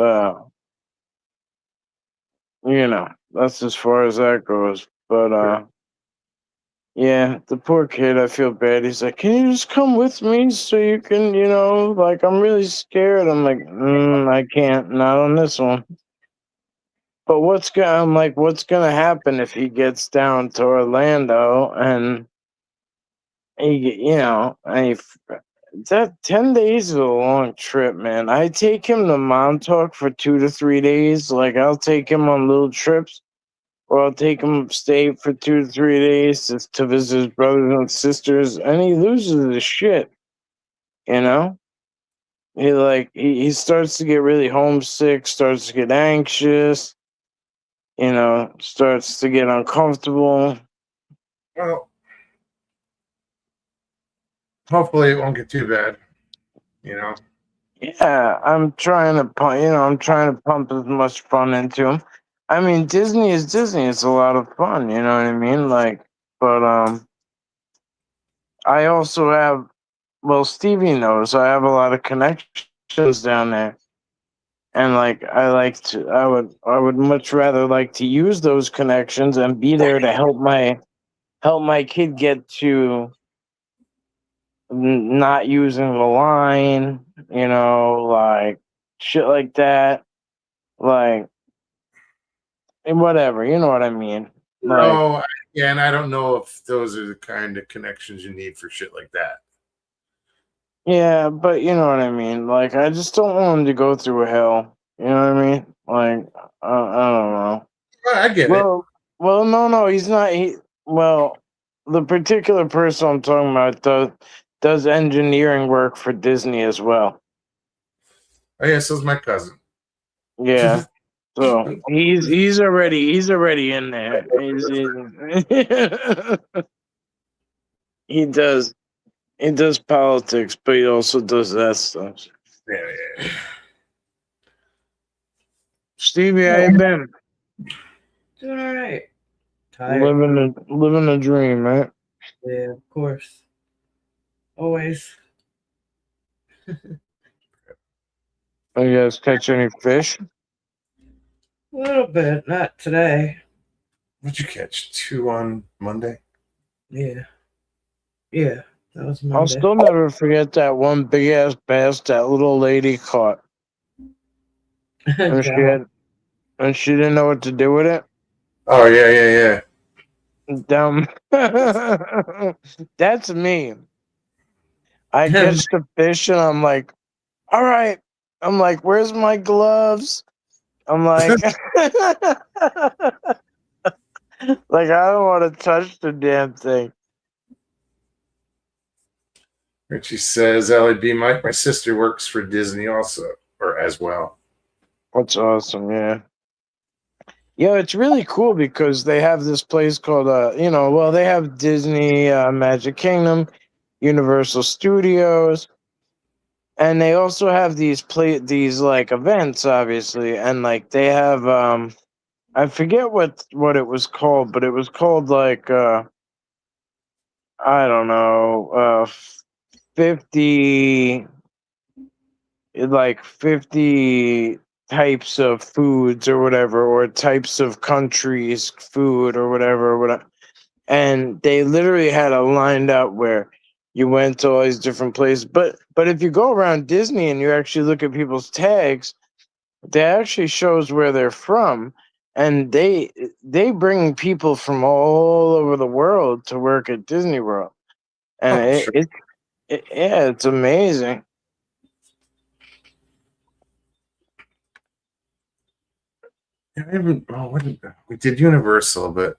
that's as far as that goes. But yeah, the poor kid, I feel bad. He's like, can you just come with me so you can, I'm really scared. I'm like, I can't, not on this one. But what's gonna happen if he gets down to Orlando and that 10 days is a long trip, man. I take him to Montauk for 2 to 3 days. Like, I'll take him on little trips, or I'll take him upstate for 2 to 3 days just to visit his brothers and sisters, and he loses his shit, you know? He starts to get really homesick, starts to get anxious, starts to get uncomfortable. Well, hopefully it won't get too bad. You know. Yeah, I'm trying to pump as much fun into him. I mean, Disney is Disney. It's a lot of fun, you know what I mean? But I also have, well, Stevie knows I have a lot of connections down there. And I would much rather like to use those connections and be there to help my kid get to not using the line, like shit like that, like and whatever, you know what I mean? Like, No, yeah, and I don't know if those are the kind of connections you need for shit like that. yeah, but you know what I mean. Like, I just don't want him to go through hell. You know what I mean? Like, I don't know. Well, I get it. Well, no, he's not. Well, the particular person I'm talking about does engineering work for Disney as well. Oh yeah, so's my cousin. Yeah. So he's already in there. He does politics, but he also does that stuff. Yeah. Stevie, how you been? Doing all right. Tired. Living a dream, right? Yeah, of course. Always. You guys catch any fish? A little bit. Not today. What'd you catch? 2 on Monday? Yeah. Yeah. That was Monday. I'll still never forget that one big ass bass that little lady caught. And she didn't know what to do with it. Oh yeah. Dumb. That's me. I catch the fish and I'm like, all right. I'm like, where's my gloves? I'm like, like, I don't want to touch the damn thing. Richie says, "LAB, my sister works for Disney also, or as well." That's awesome, yeah. Yeah, it's really cool because they have this place called, they have Disney Magic Kingdom, Universal Studios, and they also have these like events, obviously, and like they have, I forget what it was called, but it was called like, I don't know, 50 types of foods or whatever, or types of countries food or whatever, and they literally had it lined up where you went to all these different places. But if you go around Disney and you actually look at people's tags, they actually shows where they're from, and they bring people from all over the world to work at Disney World, and Sure. it's amazing. We did Universal, but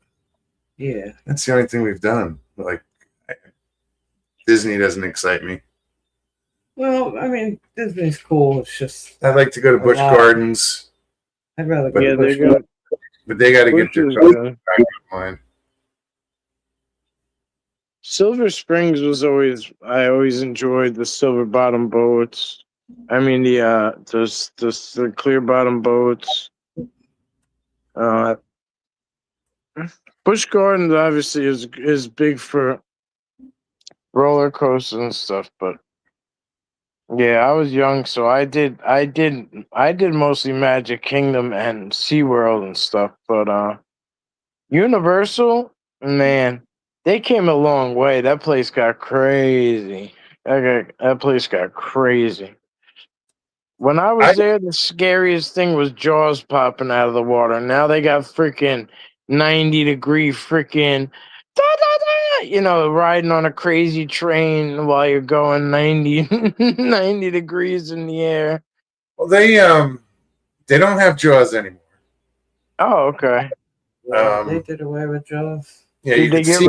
Yeah. that's the only thing we've done. Like, Disney doesn't excite me. Well, I mean, Disney's cool. It's just I'd like to go to Busch lot. Gardens, I'd rather go Yeah, to they Busch got- Gardens. but they got to get their Busch is cost good. back online. Silver Springs was I always enjoyed the silver bottom boats. I mean the clear bottom boats. Busch Gardens obviously is big for roller coasters and stuff, but yeah, I was young, so I did mostly Magic Kingdom and SeaWorld and stuff, but Universal, man, they came a long way. That place got crazy. That place got crazy. When I was there, the scariest thing was Jaws popping out of the water. Now they got freaking 90-degree freaking, da, da, da, riding on a crazy train while you're going 90, 90 degrees in the air. Well, they don't have Jaws anymore. Oh, okay. Yeah, they Um, did away with Jaws. Yeah, Did they get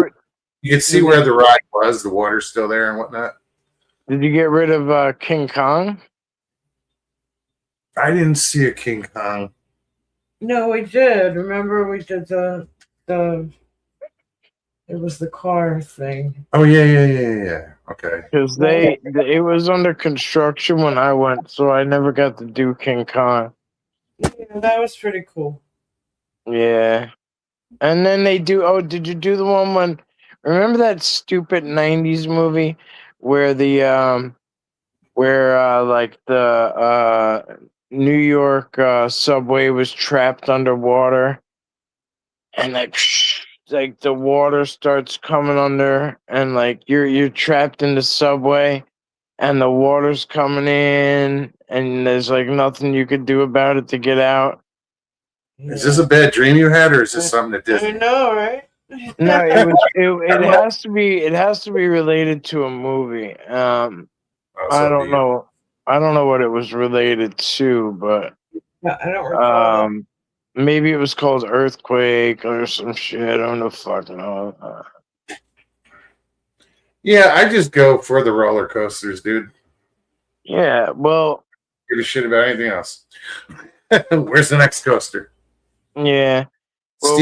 you could see where the ride was. The water's still there and whatnot. Did you get rid of King Kong? I didn't see a King Kong. No, we did. Remember, we did the it was the car thing. Oh yeah. Okay. Because it was under construction when I went, so I never got to do King Kong. Yeah, that was pretty cool. Yeah. And then they do. Oh, did you do the one when? Remember that stupid '90s movie where like the New York subway was trapped underwater, and like the water starts coming under, and like you're trapped in the subway, and the water's coming in, and there's like nothing you could do about it to get out. Is this a bad dream you had, or is this something that I Disney? know, right? No, it has to be related to a movie. Oh, I don't know what it was related to, but I don't recall. maybe it was called Earthquake or some shit. I don't know. Fucking know. Yeah, I just go for the roller coasters, dude. Yeah, well, Give a shit about anything else. Where's the next coaster? yeah. Well,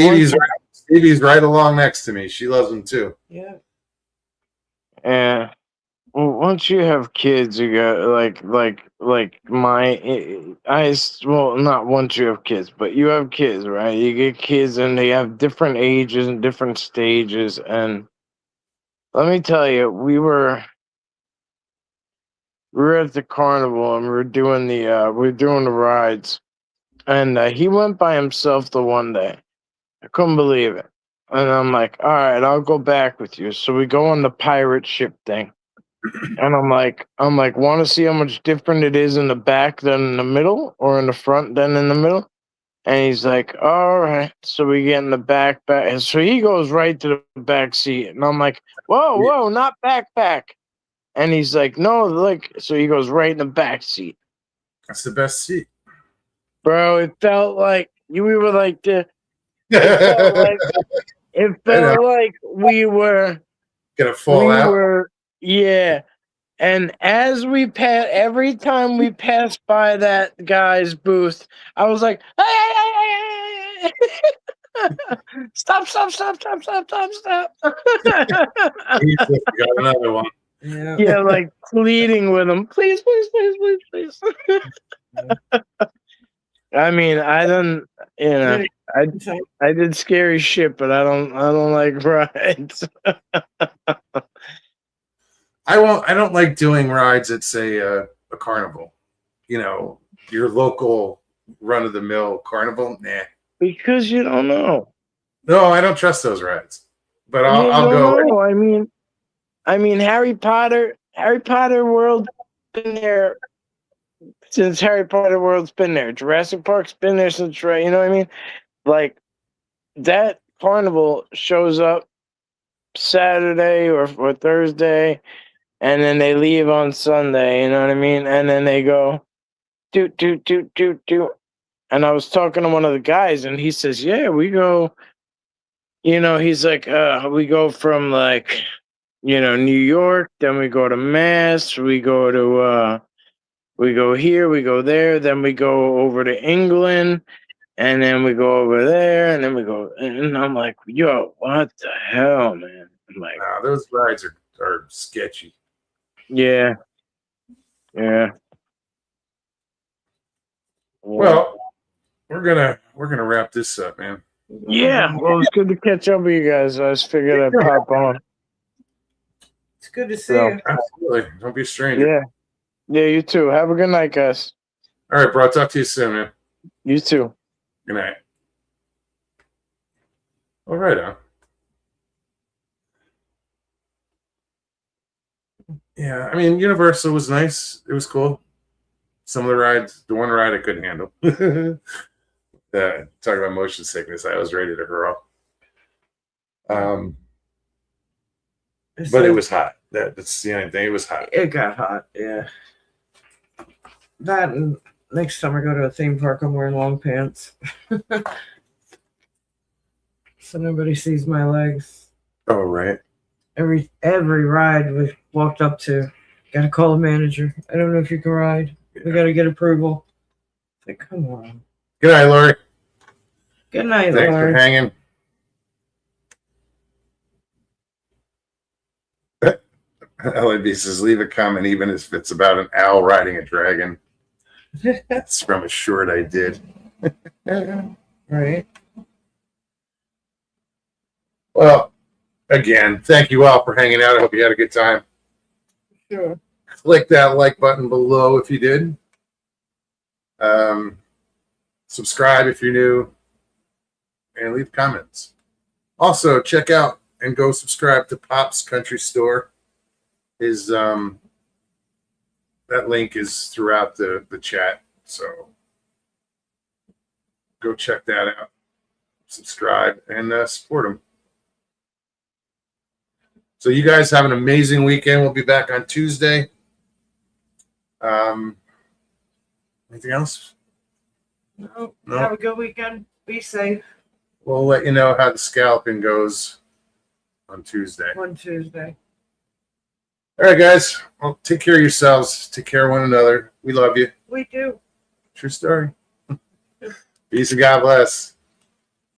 Stevie's right along next to me. She loves them too. Yeah. Yeah. Well, once you have kids, you got like well, not once you have kids, but you have kids, right? You get kids and they have different ages and different stages. And let me tell you, we were at the carnival and we were doing the rides, and he went by himself the one day. I couldn't believe it. And I'm like, all right, I'll go back with you. So we go on the pirate ship thing. And I'm like, want to see how much different it is in the back than in the middle, or in the front than in the middle? And he's like, all right. So we get in the back. And so he goes right to the back seat. And I'm like, whoa, not back. And he's like, no, like, so he goes right in the back seat. That's the best seat. Bro, it felt like we were like it felt like we were gonna fall out. Yeah. And as every time we passed by that guy's booth, I was like, hey. Stop. He's just got another one. Yeah, like pleading with him, please. I mean, I don't, I did scary shit, but I don't like rides. I don't like doing rides at, say, a carnival. Your local run of the mill carnival. Nah. Because you don't know. No, I don't trust those rides. But I'll go. Know. I mean, Harry Potter World been there since Harry Potter World's been there. Jurassic Park's been there since, right? You know what I mean? Like, that carnival shows up Saturday or Thursday, and then they leave on Sunday, you know what I mean? And then they go, do. And I was talking to one of the guys, and he says, yeah, we go, he's like, we go from, like, New York, then we go to Mass, we go here, we go there, then we go over to England, and then we go over there, and then we go, and I'm like, yo, what the hell, man? I'm like, nah, those rides are sketchy. Yeah. Well, we're gonna wrap this up, man. Yeah, well, it's good to catch up with you guys. I just figured I'd pop on. It's good to see you. Absolutely. Don't be a stranger. Yeah, you too. Have a good night, guys. All right, bro. I'll talk to you soon, man. You too. Good night. All right, huh? Yeah, I mean, Universal was nice. It was cool. some of the rides, the one ride I couldn't handle. Talking about motion sickness, I was ready to hurl. But it was hot. That's the only thing. It was hot. It got hot, yeah. That and next time I go to a theme park, I'm wearing long pants. So nobody sees my legs. Oh, right. Every ride we walked up to, gotta call the manager. I don't know if you can ride. We gotta get approval. Like, come on. Good night, Lori. Good night, Thanks Lord. for hanging. LAB says, leave a comment even if it's about an owl riding a dragon. That's from a short I did. Right. Well, again, thank you all for hanging out. I hope you had a good time. Sure. Click that like button below if you did. Subscribe if you're new. And leave comments. Also, check out and go subscribe to Pop's Country Store. His that link is throughout the chat. So go check that out. Subscribe and support him. So you guys have an amazing weekend. We'll be back on Tuesday. Anything else? No. No. Have a good weekend. Be safe We'll let you know how the scalping goes on Tuesday. on Tuesday. All right, guys. Well, take care of yourselves. Take care of one another. We love you. We do. True story. Peace and God bless.